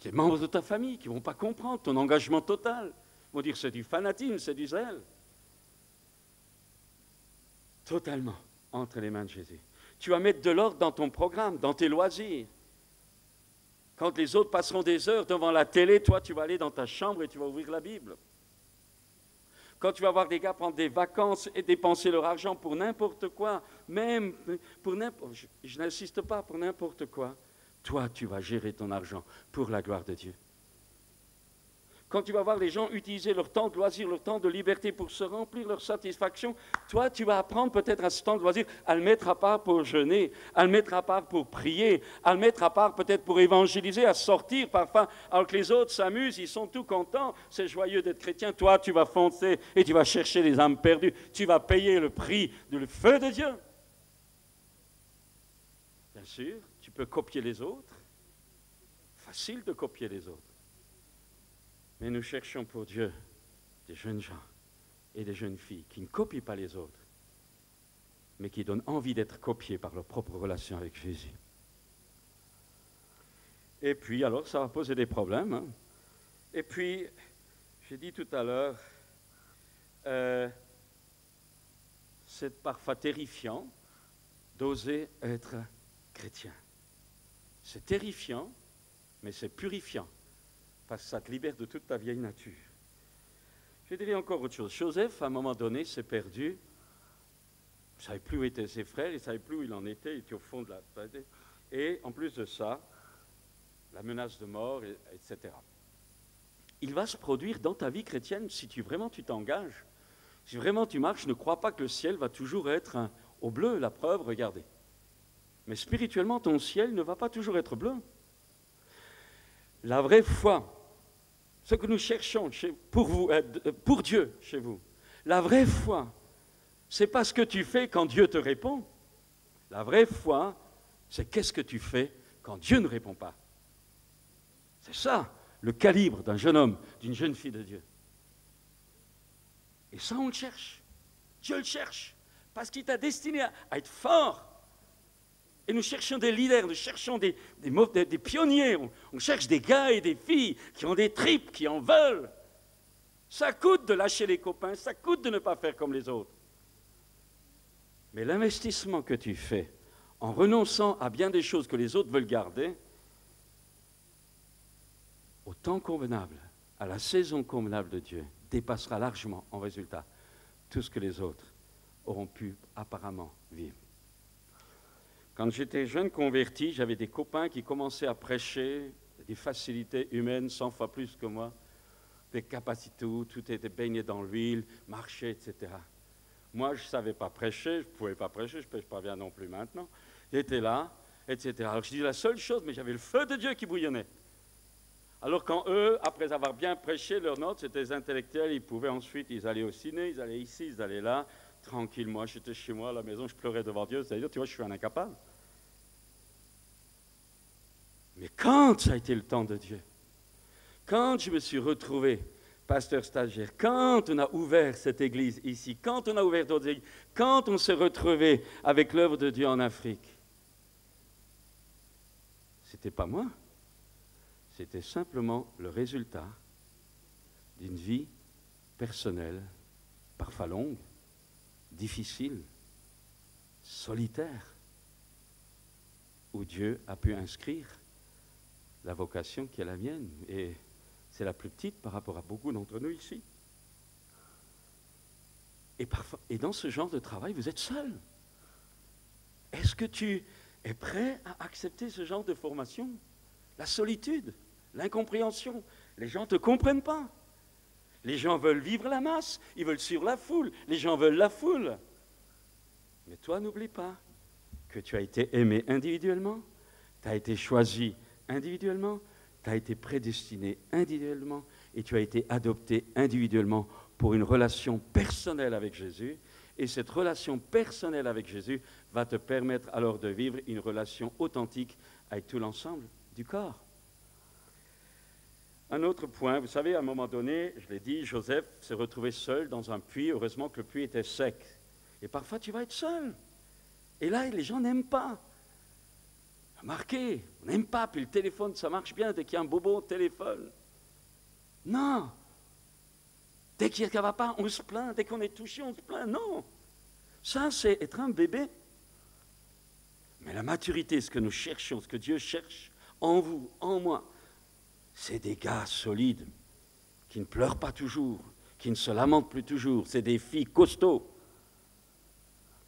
A: Des membres de ta famille qui ne vont pas comprendre ton engagement total. Ils vont dire « C'est du fanatisme, c'est du zèle. » Totalement entre les mains de Jésus. Tu vas mettre de l'ordre dans ton programme, dans tes loisirs. Quand les autres passeront des heures devant la télé, toi, tu vas aller dans ta chambre et tu vas ouvrir la Bible. Quand tu vas voir des gars prendre des vacances et dépenser leur argent pour n'importe quoi, même pour n'importe, je n'insiste pas pour n'importe quoi, toi, tu vas gérer ton argent pour la gloire de Dieu. Quand tu vas voir les gens utiliser leur temps de loisir, leur temps de liberté pour se remplir leur satisfaction, toi, tu vas apprendre peut-être à ce temps de loisir à le mettre à part pour jeûner, à le mettre à part pour prier, à le mettre à part peut-être pour évangéliser, à sortir parfois, alors que les autres s'amusent, ils sont tout contents, c'est joyeux d'être chrétien. Toi, tu vas foncer et tu vas chercher les âmes perdues. Tu vas payer le prix du feu de Dieu. Bien sûr, tu peux copier les autres. Facile de copier les autres. Mais nous cherchons pour Dieu des jeunes gens et des jeunes filles qui ne copient pas les autres, mais qui donnent envie d'être copiés par leur propre relation avec Jésus. Et puis, alors, ça va poser des problèmes. Hein. Et puis, j'ai dit tout à l'heure, c'est parfois terrifiant d'oser être chrétien. C'est terrifiant, mais c'est purifiant. Parce que ça te libère de toute ta vieille nature. Je dirais encore autre chose. Joseph, à un moment donné, s'est perdu. Il ne savait plus où étaient ses frères, il ne savait plus où il en était, il était au fond de la... Et en plus de ça, la menace de mort, etc. Il va se produire dans ta vie chrétienne, si vraiment tu t'engages, si vraiment tu marches, ne crois pas que le ciel va toujours être au bleu, la preuve, regardez. Mais spirituellement, ton ciel ne va pas toujours être bleu. La vraie foi, ce que nous cherchons pour Dieu chez vous, la vraie foi, ce n'est pas ce que tu fais quand Dieu te répond. La vraie foi, c'est qu'est-ce que tu fais quand Dieu ne répond pas. C'est ça, le calibre d'un jeune homme, d'une jeune fille de Dieu. Et ça, on le cherche. Dieu le cherche, parce qu'il t'a destiné à être fort. Et nous cherchons des leaders, nous cherchons des pionniers, on cherche des gars et des filles qui ont des tripes, qui en veulent. Ça coûte de lâcher les copains, ça coûte de ne pas faire comme les autres. Mais l'investissement que tu fais en renonçant à bien des choses que les autres veulent garder, au temps convenable, à la saison convenable de Dieu, dépassera largement en résultat tout ce que les autres auront pu apparemment vivre. Quand j'étais jeune converti, j'avais des copains qui commençaient à prêcher, des facilités humaines 100 fois plus que moi, des capacités, tout était baigné dans l'huile, marchait, etc. Moi, je ne savais pas prêcher, je ne pouvais pas prêcher, je ne prêche pas bien non plus maintenant. J'étais là, etc. Alors je dis la seule chose, mais j'avais le feu de Dieu qui bouillonnait. Alors quand eux, après avoir bien prêché leurs notes, c'était des intellectuels, ils pouvaient ensuite, ils allaient au ciné, ils allaient ici, ils allaient là, tranquille, moi j'étais chez moi à la maison, je pleurais devant Dieu, c'est-à-dire, tu vois, je suis un incapable. Mais quand ça a été le temps de Dieu, quand je me suis retrouvé pasteur stagiaire, quand on a ouvert cette église ici, quand on a ouvert d'autres églises, quand on s'est retrouvé avec l'œuvre de Dieu en Afrique, ce n'était pas moi. C'était simplement le résultat d'une vie personnelle, parfois longue, difficile, solitaire, où Dieu a pu inscrire la vocation qui est la mienne. Et c'est la plus petite par rapport à beaucoup d'entre nous ici. Et dans ce genre de travail, vous êtes seul. Est-ce que tu es prêt à accepter ce genre de formation? La solitude, l'incompréhension. Les gens ne te comprennent pas. Les gens veulent vivre la masse, ils veulent suivre la foule. Les gens veulent la foule. Mais toi, n'oublie pas que tu as été aimé individuellement, tu as été choisi individuellement, tu as été prédestiné individuellement et tu as été adopté individuellement pour une relation personnelle avec Jésus. Et cette relation personnelle avec Jésus va te permettre alors de vivre une relation authentique avec tout l'ensemble du corps. Un autre point, vous savez, à un moment donné, je l'ai dit, Joseph s'est retrouvé seul dans un puits. Heureusement que le puits était sec. Et parfois, tu vas être seul. Et là, les gens n'aiment pas. Remarquez, on n'aime pas, puis le téléphone, ça marche bien dès qu'il y a un bobo au téléphone. Non. Dès qu'il n'y a pas, on se plaint. Dès qu'on est touché, on se plaint. Non. Ça, c'est être un bébé. Mais la maturité, ce que nous cherchons, ce que Dieu cherche en vous, en moi, c'est des gars solides, qui ne pleurent pas toujours, qui ne se lamentent plus toujours. C'est des filles costauds,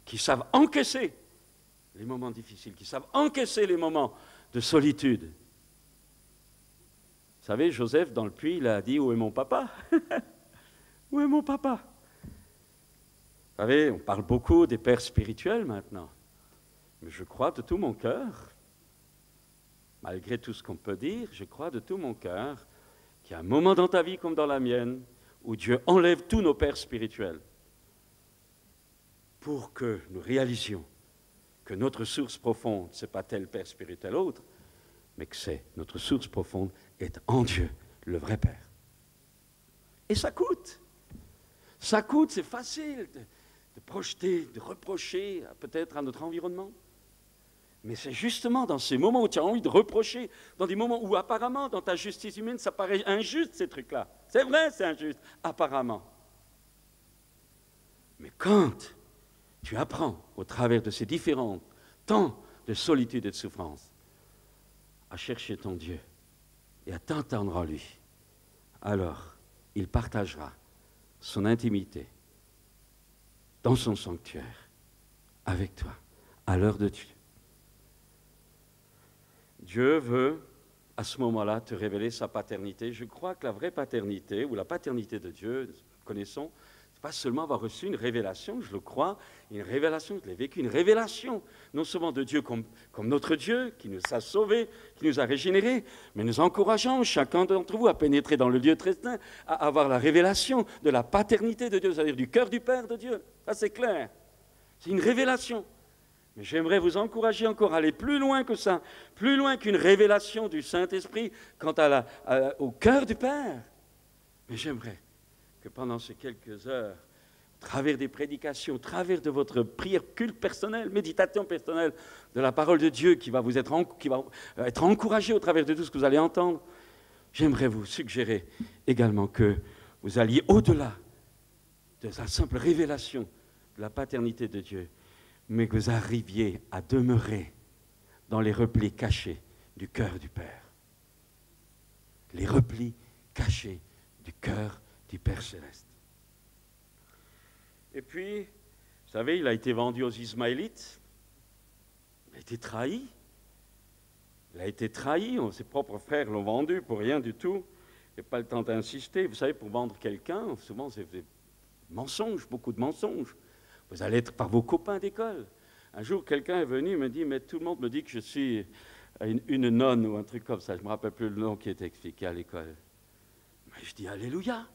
A: qui savent encaisser les moments difficiles, qui savent encaisser les moments de solitude. Vous savez, Joseph, dans le puits, il a dit « Où est mon papa ?» Où est mon papa? Vous savez, on parle beaucoup des pères spirituels maintenant. Mais je crois de tout mon cœur, malgré tout ce qu'on peut dire, je crois de tout mon cœur qu'il y a un moment dans ta vie comme dans la mienne où Dieu enlève tous nos pères spirituels pour que nous réalisions que notre source profonde, ce n'est pas tel père spirituel autre, mais que c'est notre source profonde est en Dieu, le vrai Père. Et ça coûte. Ça coûte, c'est facile de projeter, de reprocher peut-être à notre environnement. Mais c'est justement dans ces moments où tu as envie de reprocher, dans des moments où apparemment, dans ta justice humaine, ça paraît injuste, ces trucs-là. C'est vrai, c'est injuste, apparemment. Mais quand tu apprends, au travers de ces différents temps de solitude et de souffrance, à chercher ton Dieu et à t'entendre en lui, alors il partagera son intimité dans son sanctuaire avec toi, à l'heure de Dieu. Dieu veut, à ce moment-là, te révéler sa paternité. Je crois que la vraie paternité, ou la paternité de Dieu, nous connaissons, c'est pas seulement avoir reçu une révélation, je le crois, une révélation, je l'ai vécu, une révélation, non seulement de Dieu comme notre Dieu, qui nous a sauvés, qui nous a régénérés, mais nous encourageons chacun d'entre vous à pénétrer dans le lieu très saint, à avoir la révélation de la paternité de Dieu, c'est-à-dire du cœur du Père de Dieu. Ça, c'est clair. C'est une révélation. Mais j'aimerais vous encourager encore à aller plus loin que ça, plus loin qu'une révélation du Saint-Esprit quant au cœur du Père. Mais j'aimerais que pendant ces quelques heures, au travers des prédications, au travers de votre prière culte personnelle, méditation personnelle de la parole de Dieu qui va être encouragée au travers de tout ce que vous allez entendre, j'aimerais vous suggérer également que vous alliez au-delà de la simple révélation de la paternité de Dieu, mais que vous arriviez à demeurer dans les replis cachés du cœur du Père. Les replis cachés du cœur du Père céleste. Et puis, vous savez, il a été vendu aux Ismaélites, il a été trahi. Il a été trahi, ses propres frères l'ont vendu pour rien du tout. Il n'y a pas le temps d'insister. Vous savez, pour vendre quelqu'un, souvent c'est des mensonges, beaucoup de mensonges. Vous allez être par vos copains d'école. Un jour, quelqu'un est venu et me dit, mais tout le monde me dit que je suis une nonne ou un truc comme ça. Je ne me rappelle plus le nom qui était expliqué à l'école. Mais je dis, alléluia.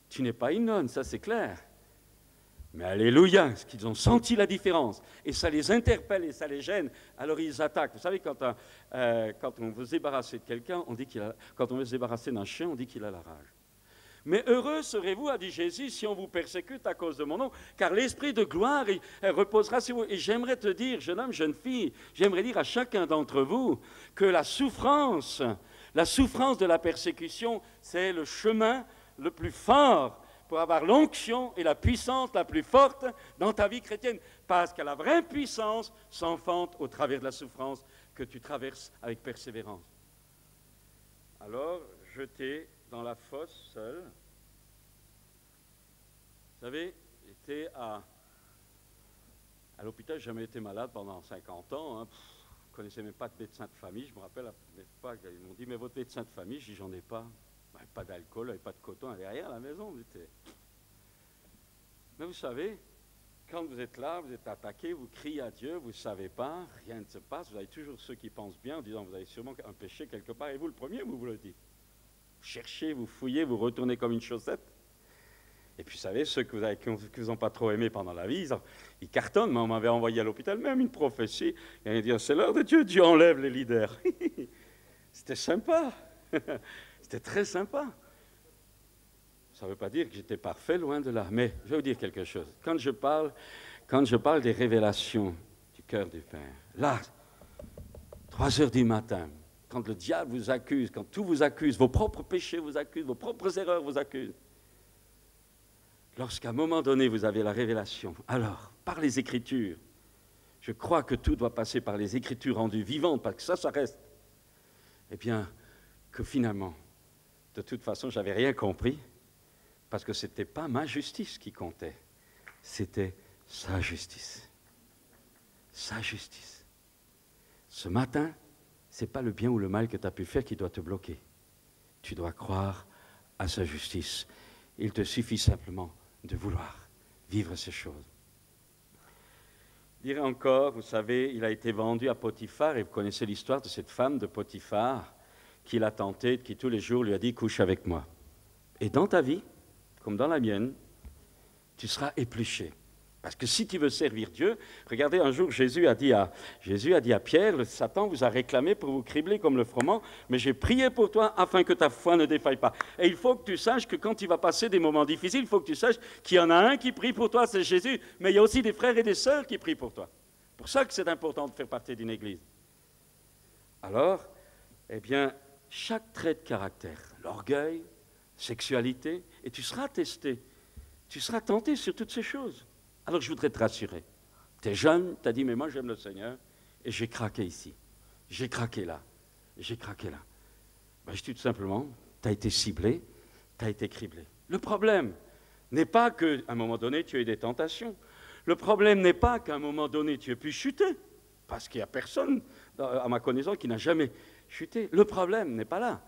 A: Tu n'es pas une nonne, ça c'est clair. Mais alléluia, parce qu'ils ont senti la différence. Et ça les interpelle et ça les gêne. Alors ils attaquent. Vous savez, quand on veut se débarrasser de quelqu'un, on dit quand on veut se débarrasser d'un chien, on dit qu'il a la rage. Mais heureux serez-vous, a dit Jésus, si on vous persécute à cause de mon nom, car l'esprit de gloire il reposera sur vous. Et j'aimerais te dire, jeune homme, jeune fille, j'aimerais dire à chacun d'entre vous que la souffrance de la persécution, c'est le chemin le plus fort pour avoir l'onction et la puissance la plus forte dans ta vie chrétienne. Parce que la vraie puissance s'enfante au travers de la souffrance que tu traverses avec persévérance. Alors, jeté dans la fosse seul. Vous savez, j'étais à l'hôpital, je n'ai jamais été malade pendant 50 ans. Je ne connaissais même pas de médecin de famille. Je me rappelle à l'époque, ils m'ont dit, mais votre médecin de famille, je dis, j'en ai pas. Pas d'alcool, pas de coton, il n'y avait rien à la maison. Mais vous savez, quand vous êtes là, vous êtes attaqué, vous criez à Dieu, vous ne savez pas, rien ne se passe, vous avez toujours ceux qui pensent bien en disant, vous avez sûrement un péché quelque part, et vous le premier, vous le dites. Vous cherchez, vous fouillez, vous retournez comme une chaussette. Et puis vous savez, ceux qui vous n'ont pas trop aimé pendant la vie, ils cartonnent, mais on m'avait envoyé à l'hôpital même une prophétie, et on dit, c'est l'heure de Dieu, Dieu enlève les leaders. C'était sympa. C'était très sympa. Ça ne veut pas dire que j'étais parfait, loin de là. Mais je vais vous dire quelque chose. Quand je parle des révélations du cœur du Père, là, 3 heures du matin, quand le diable vous accuse, quand tout vous accuse, vos propres péchés vous accusent, vos propres erreurs vous accusent, lorsqu'à un moment donné vous avez la révélation, alors, par les Écritures, je crois que tout doit passer par les Écritures rendues vivantes, parce que ça reste, eh bien, que finalement, de toute façon, je n'avais rien compris, parce que ce n'était pas ma justice qui comptait, c'était sa justice. Sa justice. Ce matin, ce n'est pas le bien ou le mal que tu as pu faire qui doit te bloquer. Tu dois croire à sa justice. Il te suffit simplement de vouloir vivre ces choses. Je dirais encore, vous savez, il a été vendu à Potiphar, et vous connaissez l'histoire de cette femme de Potiphar, qui l'a tenté, qui tous les jours lui a dit « couche avec moi ». Et dans ta vie, comme dans la mienne, tu seras épluché. Parce que si tu veux servir Dieu, regardez, un jour, Jésus a dit à Pierre, le Satan vous a réclamé pour vous cribler comme le froment, mais j'ai prié pour toi afin que ta foi ne défaille pas. Et il faut que tu saches que quand tu vas passer des moments difficiles, il faut que tu saches qu'il y en a un qui prie pour toi, c'est Jésus, mais il y a aussi des frères et des sœurs qui prient pour toi. C'est pour ça que c'est important de faire partie d'une église. Alors, eh bien, chaque trait de caractère, l'orgueil, sexualité, et tu seras testé, tu seras tenté sur toutes ces choses. Alors je voudrais te rassurer. Tu es jeune, tu as dit, mais moi j'aime le Seigneur, et j'ai craqué ici, j'ai craqué là, j'ai craqué là. Ben, je dis tout simplement, tu as été ciblé, tu as été criblé. Le problème n'est pas qu'à un moment donné tu aies eu des tentations. Le problème n'est pas qu'à un moment donné tu aies pu chuter, parce qu'il n'y a personne, à ma connaissance, qui n'a jamais chuté. Le problème n'est pas là.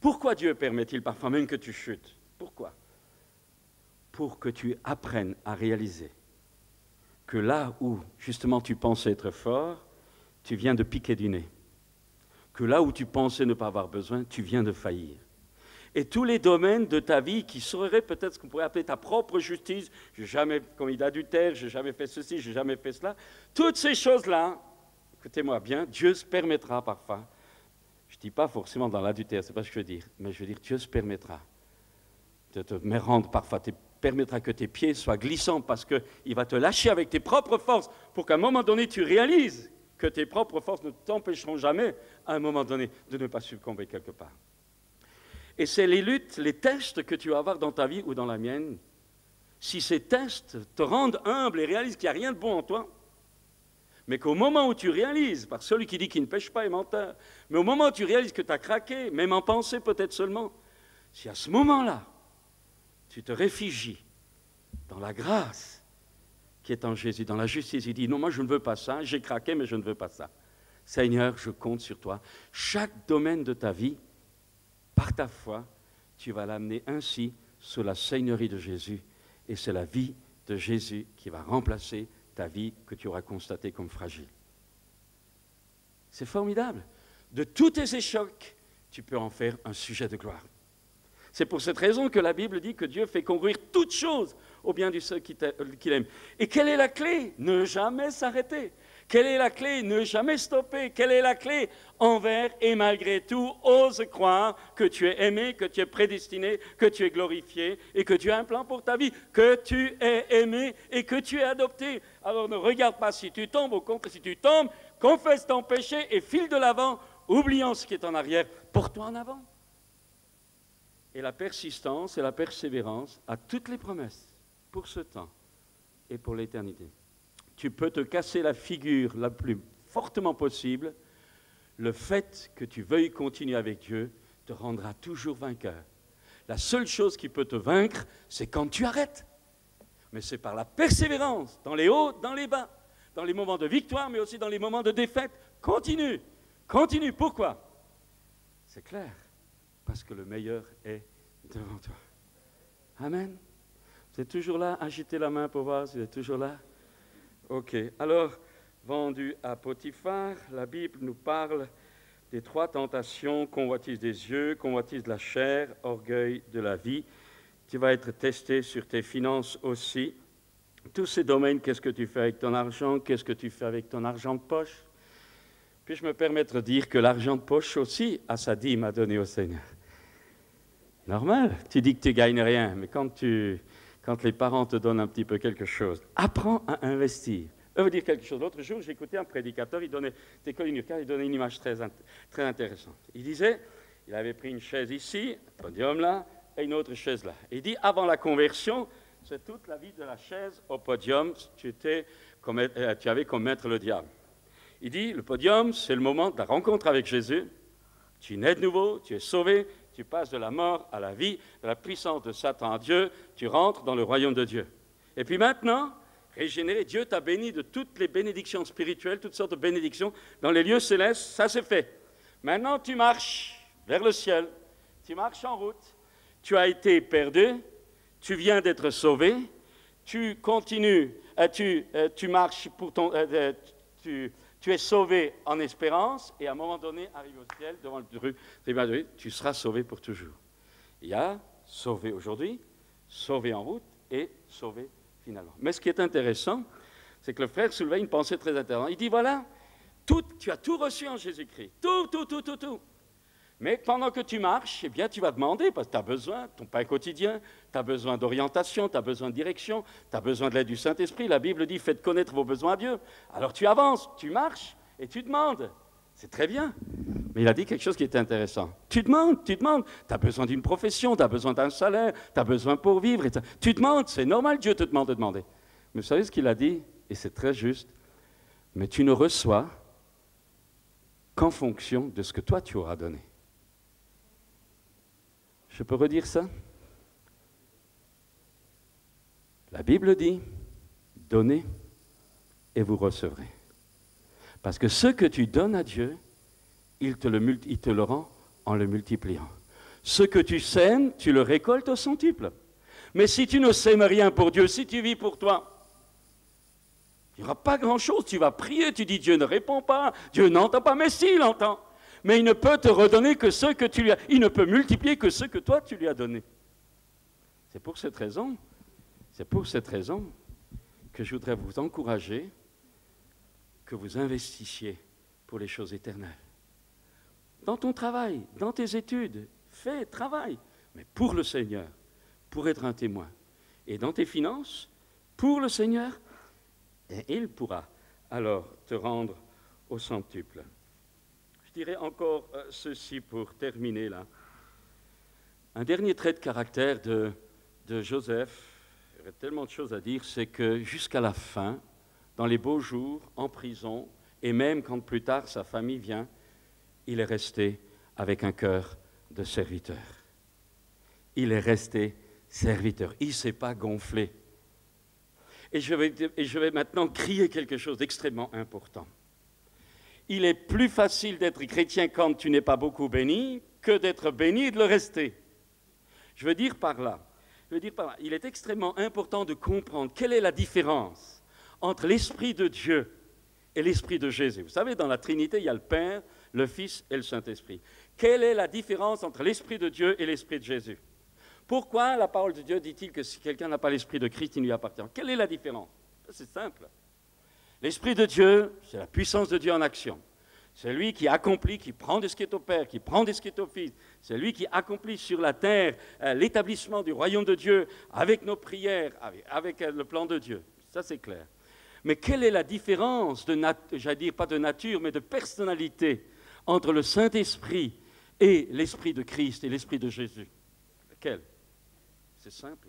A: Pourquoi Dieu permet-il parfois même que tu chutes? Pourquoi? Pour que tu apprennes à réaliser que là où, justement, tu pensais être fort, tu viens de piquer du nez. Que là où tu pensais ne pas avoir besoin, tu viens de faillir. Et tous les domaines de ta vie qui seraient peut-être ce qu'on pourrait appeler ta propre justice, j'ai jamais commis d'adultère, j'ai jamais fait ceci, j'ai jamais fait cela, toutes ces choses-là, écoutez-moi bien, Dieu se permettra parfois, je ne dis pas forcément dans l'adultère, c'est pas ce que je veux dire, mais je veux dire Dieu se permettra de te rendre parfois, permettra que tes pieds soient glissants parce qu'il va te lâcher avec tes propres forces pour qu'à un moment donné tu réalises que tes propres forces ne t'empêcheront jamais à un moment donné de ne pas succomber quelque part. Et c'est les luttes, les tests que tu vas avoir dans ta vie ou dans la mienne. Si ces tests te rendent humble et réalisent qu'il n'y a rien de bon en toi, mais qu'au moment où tu réalises, par celui qui dit qu'il ne pêche pas est menteur, mais au moment où tu réalises que tu as craqué, même en pensée peut-être seulement, si à ce moment-là, tu te réfugies dans la grâce qui est en Jésus, dans la justice, il dit, non, moi je ne veux pas ça, j'ai craqué, mais je ne veux pas ça. Seigneur, je compte sur toi. Chaque domaine de ta vie, par ta foi, tu vas l'amener ainsi sous la seigneurie de Jésus, et c'est la vie de Jésus qui va remplacer ta vie que tu auras constatée comme fragile. C'est formidable. De tous tes échecs, tu peux en faire un sujet de gloire. C'est pour cette raison que la Bible dit que Dieu fait concourir toutes choses au bien de ceux qui l'aiment. Et quelle est la clé? Ne jamais s'arrêter. Quelle est la clé? Ne jamais stopper. Quelle est la clé? Envers et malgré tout, ose croire que tu es aimé, que tu es prédestiné, que tu es glorifié et que tu as un plan pour ta vie, que tu es aimé et que tu es adopté. Alors ne regarde pas si tu tombes, au contraire, si tu tombes, confesse ton péché et file de l'avant, oubliant ce qui est en arrière, porte-toi en avant. Et la persistance et la persévérance à toutes les promesses pour ce temps et pour l'éternité. Tu peux te casser la figure la plus fortement possible. Le fait que tu veuilles continuer avec Dieu te rendra toujours vainqueur. La seule chose qui peut te vaincre, c'est quand tu arrêtes. Mais c'est par la persévérance, dans les hauts, dans les bas, dans les moments de victoire, mais aussi dans les moments de défaite. Continue, continue. Pourquoi? C'est clair, parce que le meilleur est devant toi. Amen. Vous êtes toujours là? Agitez la main pour voir si vous êtes toujours là. Ok, alors, vendu à Potiphar, la Bible nous parle des 3 tentations: convoitise des yeux, convoitise de la chair, orgueil de la vie. Tu vas être testé sur tes finances aussi. Tous ces domaines, qu'est-ce que tu fais avec ton argent? Qu'est-ce que tu fais avec ton argent de poche? Puis-je me permettre de dire que l'argent de poche aussi a sa dîme à donner au Seigneur? Normal, tu dis que tu ne gagnes rien, mais quand les parents te donnent un petit peu quelque chose, apprends à investir. Je veux dire quelque chose. L'autre jour, j'ai écouté un prédicateur, il donnait une image très intéressante. Il disait, il avait pris une chaise ici, un podium là, et une autre chaise là. Il dit, avant la conversion, c'est toute la vie de la chaise au podium, tu avais comme maître le diable. Il dit, le podium, c'est le moment de la rencontre avec Jésus. Tu nais de nouveau, tu es sauvé, tu passes de la mort à la vie, de la puissance de Satan à Dieu, tu rentres dans le royaume de Dieu. Et puis maintenant, régénéré, Dieu t'a béni de toutes les bénédictions spirituelles, toutes sortes de bénédictions dans les lieux célestes, ça c'est fait. Maintenant, tu marches vers le ciel, tu marches en route, tu as été perdu, tu viens d'être sauvé, tu continues, tu marches pour ton... Tu es sauvé en espérance, et à un moment donné, arrivé au ciel, devant le tribunal de Dieu, tu seras sauvé pour toujours. Il y a sauvé aujourd'hui, sauvé en route et sauvé finalement. Mais ce qui est intéressant, c'est que le frère soulevait une pensée très intéressante. Il dit, voilà, tu as tout reçu en Jésus-Christ. Tout. Mais pendant que tu marches, eh bien, tu vas demander, parce que tu as besoin de ton pain quotidien, tu as besoin d'orientation, tu as besoin de direction, tu as besoin de l'aide du Saint-Esprit. La Bible dit, faites connaître vos besoins à Dieu. Alors tu avances, tu marches et tu demandes. C'est très bien. Mais il a dit quelque chose qui est intéressant. Tu demandes. Tu as besoin d'une profession, tu as besoin d'un salaire, tu as besoin pour vivre. Tu demandes, c'est normal, Dieu te demande de demander. Mais vous savez ce qu'il a dit? Et c'est très juste. Mais tu ne reçois qu'en fonction de ce que toi tu auras donné. Je peux redire ça? La Bible dit, donnez et vous recevrez. Parce que ce que tu donnes à Dieu, il te le rend en le multipliant. Ce que tu sèmes, tu le récoltes au centuple. Mais si tu ne sèmes rien pour Dieu, si tu vis pour toi, il n'y aura pas grand-chose. Tu vas prier, tu dis Dieu ne répond pas, Dieu n'entend pas, mais si, il entend. Mais il ne peut te redonner que ce que tu lui as... Il ne peut multiplier que ce que toi, tu lui as donné. C'est pour cette raison que je voudrais vous encourager que vous investissiez pour les choses éternelles. Dans ton travail, dans tes études, travaille, mais pour le Seigneur, pour être un témoin. Et dans tes finances, pour le Seigneur, et il pourra alors te rendre au centuple. Je dirais encore ceci pour terminer là. Un dernier trait de caractère de Joseph, il y aurait tellement de choses à dire, c'est que jusqu'à la fin, dans les beaux jours, en prison, et même quand plus tard sa famille vient, il est resté avec un cœur de serviteur. Il est resté serviteur. Il ne s'est pas gonflé. Et je vais maintenant crier quelque chose d'extrêmement important. Il est plus facile d'être chrétien quand tu n'es pas beaucoup béni que d'être béni et de le rester. Je veux dire par là, il est extrêmement important de comprendre quelle est la différence entre l'Esprit de Dieu et l'Esprit de Jésus. Vous savez, dans la Trinité, il y a le Père, le Fils et le Saint-Esprit. Quelle est la différence entre l'Esprit de Dieu et l'Esprit de Jésus? Pourquoi la parole de Dieu dit-il que si quelqu'un n'a pas l'Esprit de Christ, il ne lui appartient? Quelle est la différence? C'est simple. L'Esprit de Dieu, c'est la puissance de Dieu en action. C'est lui qui accomplit, qui prend de ce qui est au Père, qui prend de ce qui est au Fils. C'est lui qui accomplit sur la terre l'établissement du royaume de Dieu avec nos prières, avec le plan de Dieu. Ça, c'est clair. Mais quelle est la différence, j'allais dire pas de nature, mais de personnalité entre le Saint-Esprit et l'Esprit de Christ et l'Esprit de Jésus? Quelle? C'est simple.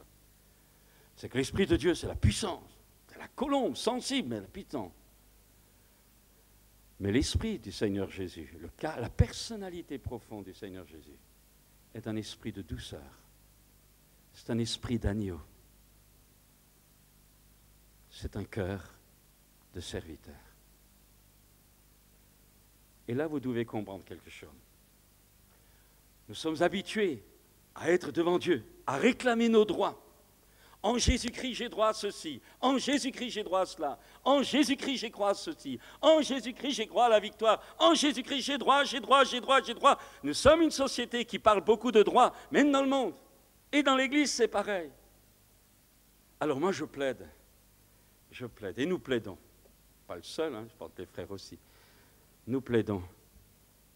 A: C'est que l'Esprit de Dieu, c'est la puissance. C'est la colombe sensible, mais la puissance. Mais l'Esprit du Seigneur Jésus, la personnalité profonde du Seigneur Jésus, est un esprit de douceur. C'est un esprit d'agneau. C'est un cœur de serviteur. Et là, vous devez comprendre quelque chose. Nous sommes habitués à être devant Dieu, à réclamer nos droits. En Jésus-Christ, j'ai droit à ceci. En Jésus-Christ, j'ai droit à cela. En Jésus-Christ, j'ai droit à ceci. En Jésus-Christ, j'ai droit à la victoire. En Jésus-Christ, j'ai droit. Nous sommes une société qui parle beaucoup de droits, même dans le monde. Et dans l'Église, c'est pareil. Alors moi, je plaide, et nous plaidons. Pas le seul, je porte les frères aussi. Nous plaidons,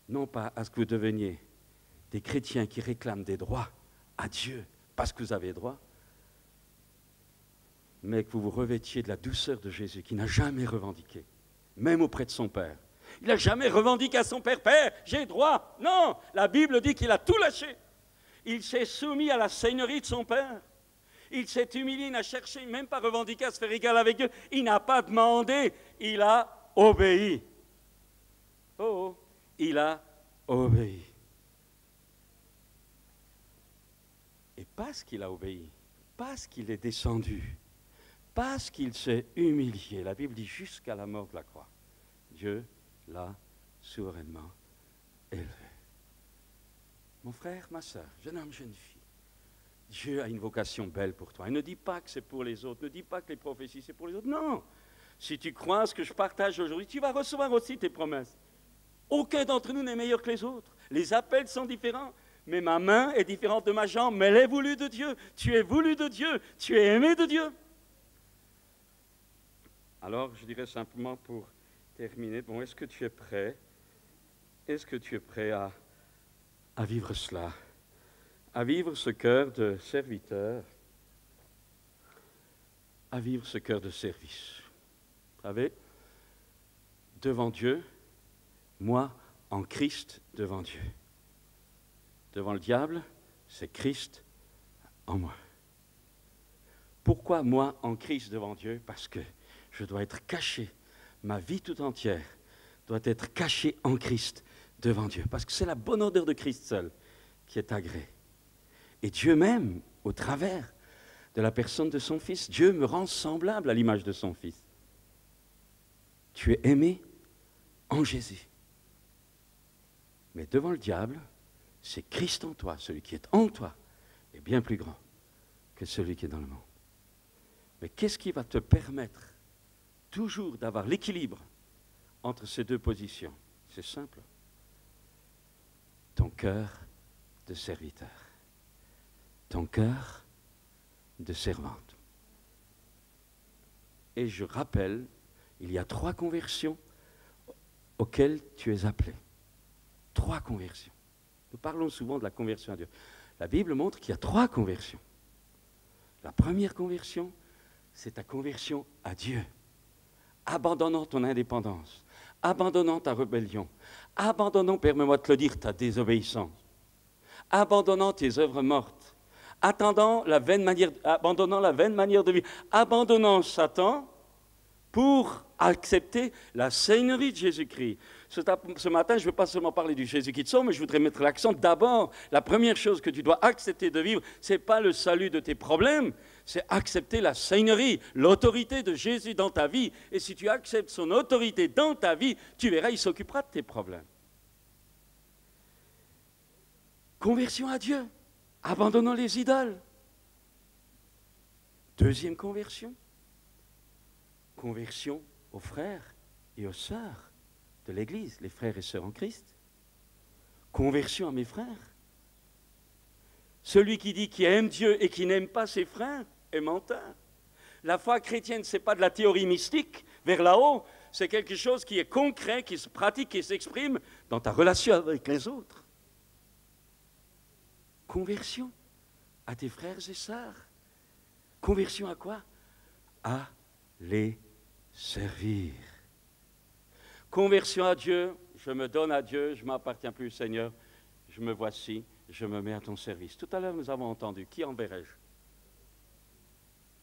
A: non pas à ce que vous deveniez des chrétiens qui réclament des droits à Dieu, parce que vous avez droit, mais que vous vous revêtiez de la douceur de Jésus, qui n'a jamais revendiqué, même auprès de son Père. Il n'a jamais revendiqué à son Père, « Père, j'ai droit ». Non, la Bible dit qu'il a tout lâché. Il s'est soumis à la seigneurie de son Père. Il s'est humilié, il n'a cherché, même pas revendiqué à se faire égal avec Dieu. Il n'a pas demandé, il a obéi. Oh, il a obéi. Et parce qu'il a obéi, parce qu'il est descendu, parce qu'il s'est humilié, la Bible dit jusqu'à la mort de la croix, Dieu l'a souverainement élevé. Mon frère, ma soeur, jeune homme, jeune fille, Dieu a une vocation belle pour toi. Il ne dit pas que c'est pour les autres, ne dit pas que les prophéties c'est pour les autres. Non, si tu crois ce que je partage aujourd'hui, tu vas recevoir aussi tes promesses. Aucun d'entre nous n'est meilleur que les autres. Les appels sont différents, mais ma main est différente de ma jambe, mais elle est voulue de Dieu. Tu es voulu de Dieu, tu es aimé de Dieu. Alors, je dirais simplement pour terminer, bon, est-ce que tu es prêt? Est-ce que tu es prêt à vivre cela? À vivre ce cœur de serviteur, à vivre ce cœur de service. Vous savez, devant Dieu, moi en Christ devant Dieu. Devant le diable, c'est Christ en moi. Pourquoi moi en Christ devant Dieu? Parce que je dois être caché, ma vie tout entière doit être cachée en Christ devant Dieu. Parce que c'est la bonne odeur de Christ seul qui est agréée. Et Dieu même, au travers de la personne de son Fils, Dieu me rend semblable à l'image de son Fils. Tu es aimé en Jésus. Mais devant le diable, c'est Christ en toi. Celui qui est en toi est bien plus grand que celui qui est dans le monde. Mais qu'est-ce qui va te permettre toujours d'avoir l'équilibre entre ces deux positions? C'est simple. Ton cœur de serviteur. Ton cœur de servante. Et je rappelle, il y a 3 conversions auxquelles tu es appelé. 3 conversions. Nous parlons souvent de la conversion à Dieu. La Bible montre qu'il y a 3 conversions. La première conversion, c'est ta conversion à Dieu. Abandonnant ton indépendance, abandonnant ta rébellion, abandonnant, permets-moi de te le dire, ta désobéissance, abandonnant tes œuvres mortes, abandonnant la vaine manière de vivre, abandonnant Satan pour accepter la seigneurie de Jésus-Christ. Ce matin, je ne veux pas seulement parler du Jésus qui te sauve, mais je voudrais mettre l'accent d'abord. La première chose que tu dois accepter de vivre, ce n'est pas le salut de tes problèmes, c'est accepter la seigneurie, l'autorité de Jésus dans ta vie. Et si tu acceptes son autorité dans ta vie, tu verras, il s'occupera de tes problèmes. Conversion à Dieu, abandonnons les idoles. Deuxième conversion, conversion aux frères et aux sœurs de l'Église, les frères et sœurs en Christ. Conversion à mes frères. Celui qui dit qu'il aime Dieu et qui n'aime pas ses frères est menteur. La foi chrétienne, ce n'est pas de la théorie mystique vers là-haut, c'est quelque chose qui est concret, qui se pratique, qui s'exprime dans ta relation avec les autres. Conversion à tes frères et sœurs. Conversion à quoi? À les servir. Conversion à Dieu, je me donne à Dieu, je ne m'appartiens plus, Seigneur, je me voici, je me mets à ton service. Tout à l'heure, nous avons entendu, qui enverrai-je?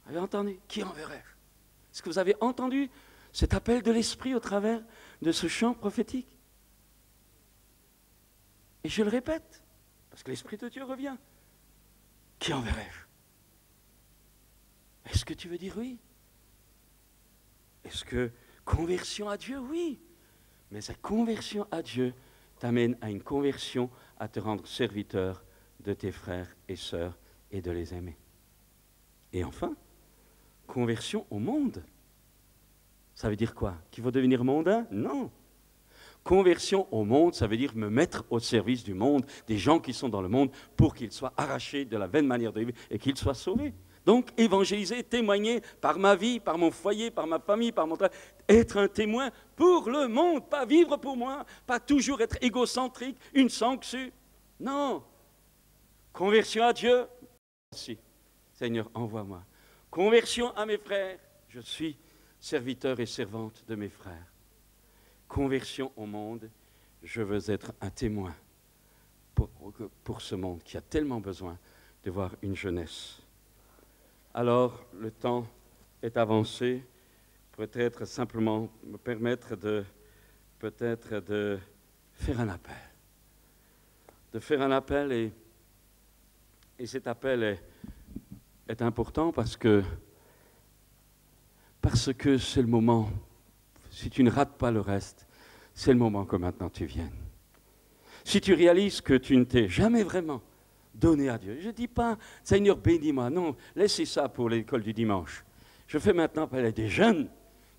A: Vous avez entendu? Qui enverrai-je? Est-ce que vous avez entendu cet appel de l'Esprit au travers de ce chant prophétique? Et je le répète, parce que l'Esprit de Dieu revient. Qui enverrai-je? Est-ce que tu veux dire oui? Est-ce que conversion à Dieu? Oui. Mais cette conversion à Dieu t'amène à une conversion à te rendre serviteur de tes frères et sœurs et de les aimer. Et enfin, conversion au monde. Ça veut dire quoi? Qu'il faut devenir mondain? Non. Conversion au monde, ça veut dire me mettre au service du monde, des gens qui sont dans le monde, pour qu'ils soient arrachés de la vaine manière de vivre et qu'ils soient sauvés. Donc, évangéliser, témoigner par ma vie, par mon foyer, par ma famille, par mon travail, être un témoin pour le monde, pas vivre pour moi, pas toujours être égocentrique, une sanction. Non. Conversion à Dieu, merci. Seigneur, envoie-moi. Conversion à mes frères, je suis serviteur et servante de mes frères. Conversion au monde, je veux être un témoin pour ce monde qui a tellement besoin de voir une jeunesse. Alors, le temps est avancé, peut-être simplement me permettre de faire un appel. De faire un appel, et cet appel est important parce que c'est le moment, si tu ne rates pas le reste, c'est le moment que maintenant tu viennes. Si tu réalises que tu ne t'es jamais vraiment donné à Dieu, je ne dis pas, Seigneur, bénis-moi, non, laissez ça pour l'école du dimanche. Je fais maintenant appel à des jeunes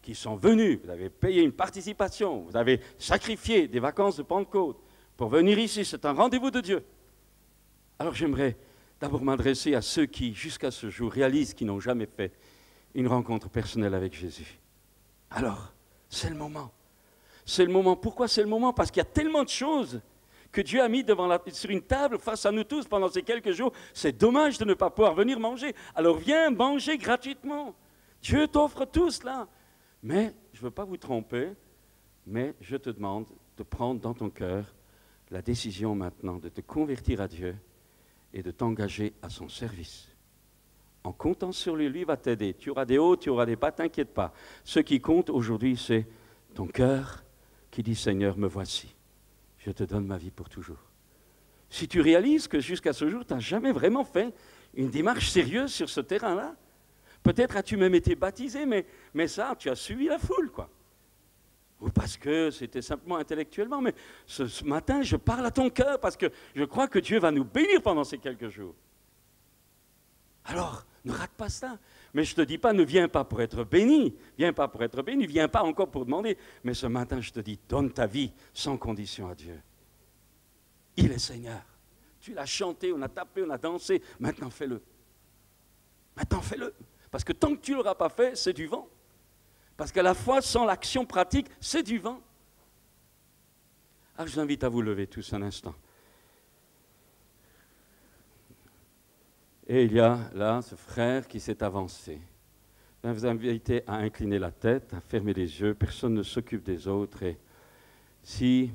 A: qui sont venus, vous avez payé une participation, vous avez sacrifié des vacances de Pentecôte pour venir ici, c'est un rendez-vous de Dieu. Alors j'aimerais d'abord m'adresser à ceux qui, jusqu'à ce jour, réalisent qu'ils n'ont jamais fait une rencontre personnelle avec Jésus. Alors, c'est le moment. C'est le moment. Pourquoi c'est le moment? Parce qu'il y a tellement de choses que Dieu a mis sur une table face à nous tous pendant ces quelques jours. C'est dommage de ne pas pouvoir venir manger. Alors viens manger gratuitement. Dieu t'offre tout cela. Mais, je ne veux pas vous tromper, mais je te demande de prendre dans ton cœur la décision maintenant de te convertir à Dieu et de t'engager à son service. En comptant sur lui, lui va t'aider. Tu auras des hauts, tu auras des bas, t'inquiète pas. Ce qui compte aujourd'hui, c'est ton cœur qui dit « Seigneur, me voici. Je te donne ma vie pour toujours. » Si tu réalises que jusqu'à ce jour, tu n'as jamais vraiment fait une démarche sérieuse sur ce terrain-là, peut-être as-tu même été baptisé, mais ça, tu as suivi la foule, quoi. Ou parce que c'était simplement intellectuellement, mais ce matin, je parle à ton cœur parce que je crois que Dieu va nous bénir pendant ces quelques jours. Alors, ne rate pas ça. Mais je ne te dis pas, ne viens pas pour être béni. Viens pas pour être béni, viens pas encore pour demander. Mais ce matin, je te dis, donne ta vie sans condition à Dieu. Il est Seigneur. Tu l'as chanté, on a tapé, on a dansé. Maintenant, fais-le. Maintenant, fais-le. Parce que tant que tu ne l'auras pas fait, c'est du vent. Parce qu'à la fois, sans l'action pratique, c'est du vent. Alors, je vous invite à vous lever tous un instant. Et il y a là ce frère qui s'est avancé. Je vous invite à incliner la tête, à fermer les yeux. Personne ne s'occupe des autres. Et si,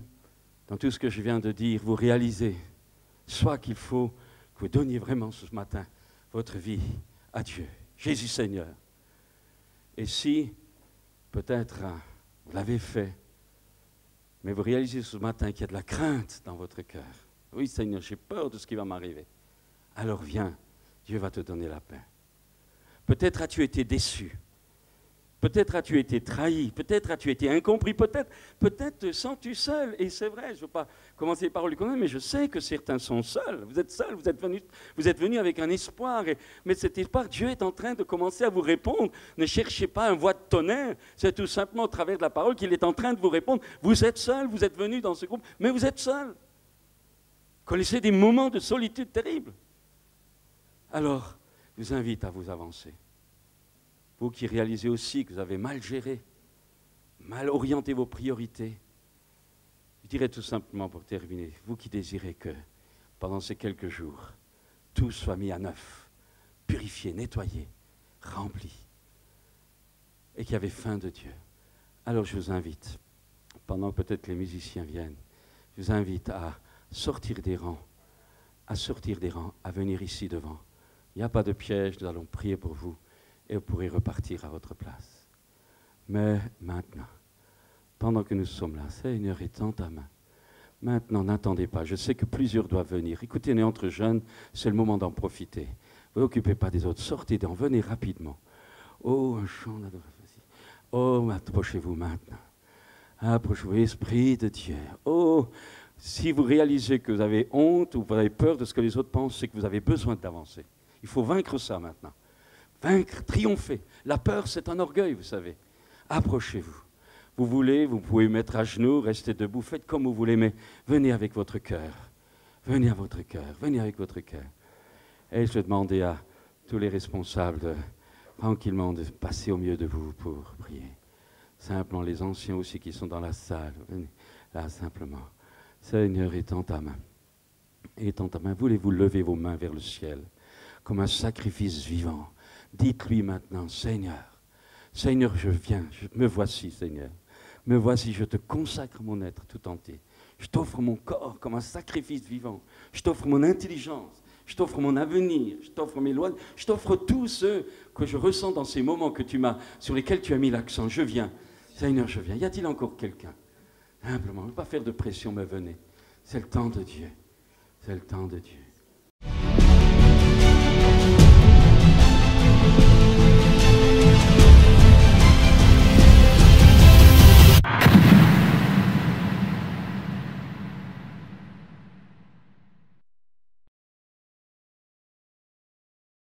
A: dans tout ce que je viens de dire, vous réalisez, soit qu'il faut que vous donniez vraiment ce matin votre vie à Dieu, Jésus Seigneur. Et si, peut-être, vous l'avez fait, mais vous réalisez ce matin qu'il y a de la crainte dans votre cœur. Oui, Seigneur, j'ai peur de ce qui va m'arriver. Alors viens. Dieu va te donner la paix. Peut-être as-tu été déçu. Peut-être as-tu été trahi. Peut-être as-tu été incompris. Peut-être te sens-tu seul. Et c'est vrai, je ne veux pas commencer par le connaître, mais je sais que certains sont seuls. Vous êtes seuls, vous êtes venus avec un espoir. Mais cet espoir, Dieu est en train de commencer à vous répondre. Ne cherchez pas un voix de tonnerre. C'est tout simplement au travers de la parole qu'il est en train de vous répondre. Vous êtes seuls, vous êtes venus dans ce groupe, mais vous êtes seuls. Connaissez des moments de solitude terribles. Alors, je vous invite à vous avancer. Vous qui réalisez aussi que vous avez mal géré, mal orienté vos priorités. Je dirais tout simplement pour terminer, vous qui désirez que pendant ces quelques jours, tout soit mis à neuf, purifié, nettoyé, rempli, et qui avez faim de Dieu. Alors je vous invite, pendant que peut-être les musiciens viennent, je vous invite à sortir des rangs, à venir ici devant. Il n'y a pas de piège, nous allons prier pour vous et vous pourrez repartir à votre place. Mais maintenant, pendant que nous sommes là, Seigneur étend ta main. Maintenant, n'attendez pas. Je sais que plusieurs doivent venir. Écoutez, on est entre jeunes, c'est le moment d'en profiter. Ne vous occupez pas des autres. Sortez d'en, venez rapidement. Oh, un chant d'adoration. Oh, approchez-vous maintenant. Approchez-vous, Esprit de Dieu. Oh, si vous réalisez que vous avez honte ou vous avez peur de ce que les autres pensent, c'est que vous avez besoin d'avancer. Il faut vaincre ça maintenant. Vaincre, triompher. La peur, c'est un orgueil, vous savez. Approchez-vous. Vous voulez, vous pouvez mettre à genoux, rester debout, faites comme vous voulez, mais venez avec votre cœur. Venez à votre cœur, venez avec votre cœur. Et je vais demander à tous les responsables tranquillement de passer au milieu de vous pour prier. Simplement, les anciens aussi qui sont dans la salle, venez là simplement. Seigneur, étends ta main. Étends ta main. Voulez-vous lever vos mains vers le ciel comme un sacrifice vivant? Dites-lui maintenant, Seigneur, Seigneur, je viens, me voici, Seigneur. Me voici, je te consacre mon être tout entier. Je t'offre mon corps comme un sacrifice vivant. Je t'offre mon intelligence. Je t'offre mon avenir. Je t'offre mes lois. Je t'offre tout ce que je ressens dans ces moments sur lesquels tu as mis l'accent. Je viens. Seigneur, je viens. Y a-t-il encore quelqu'un? Simplement, ne pas faire de pression, mais venez. C'est le temps de Dieu. C'est le temps de Dieu.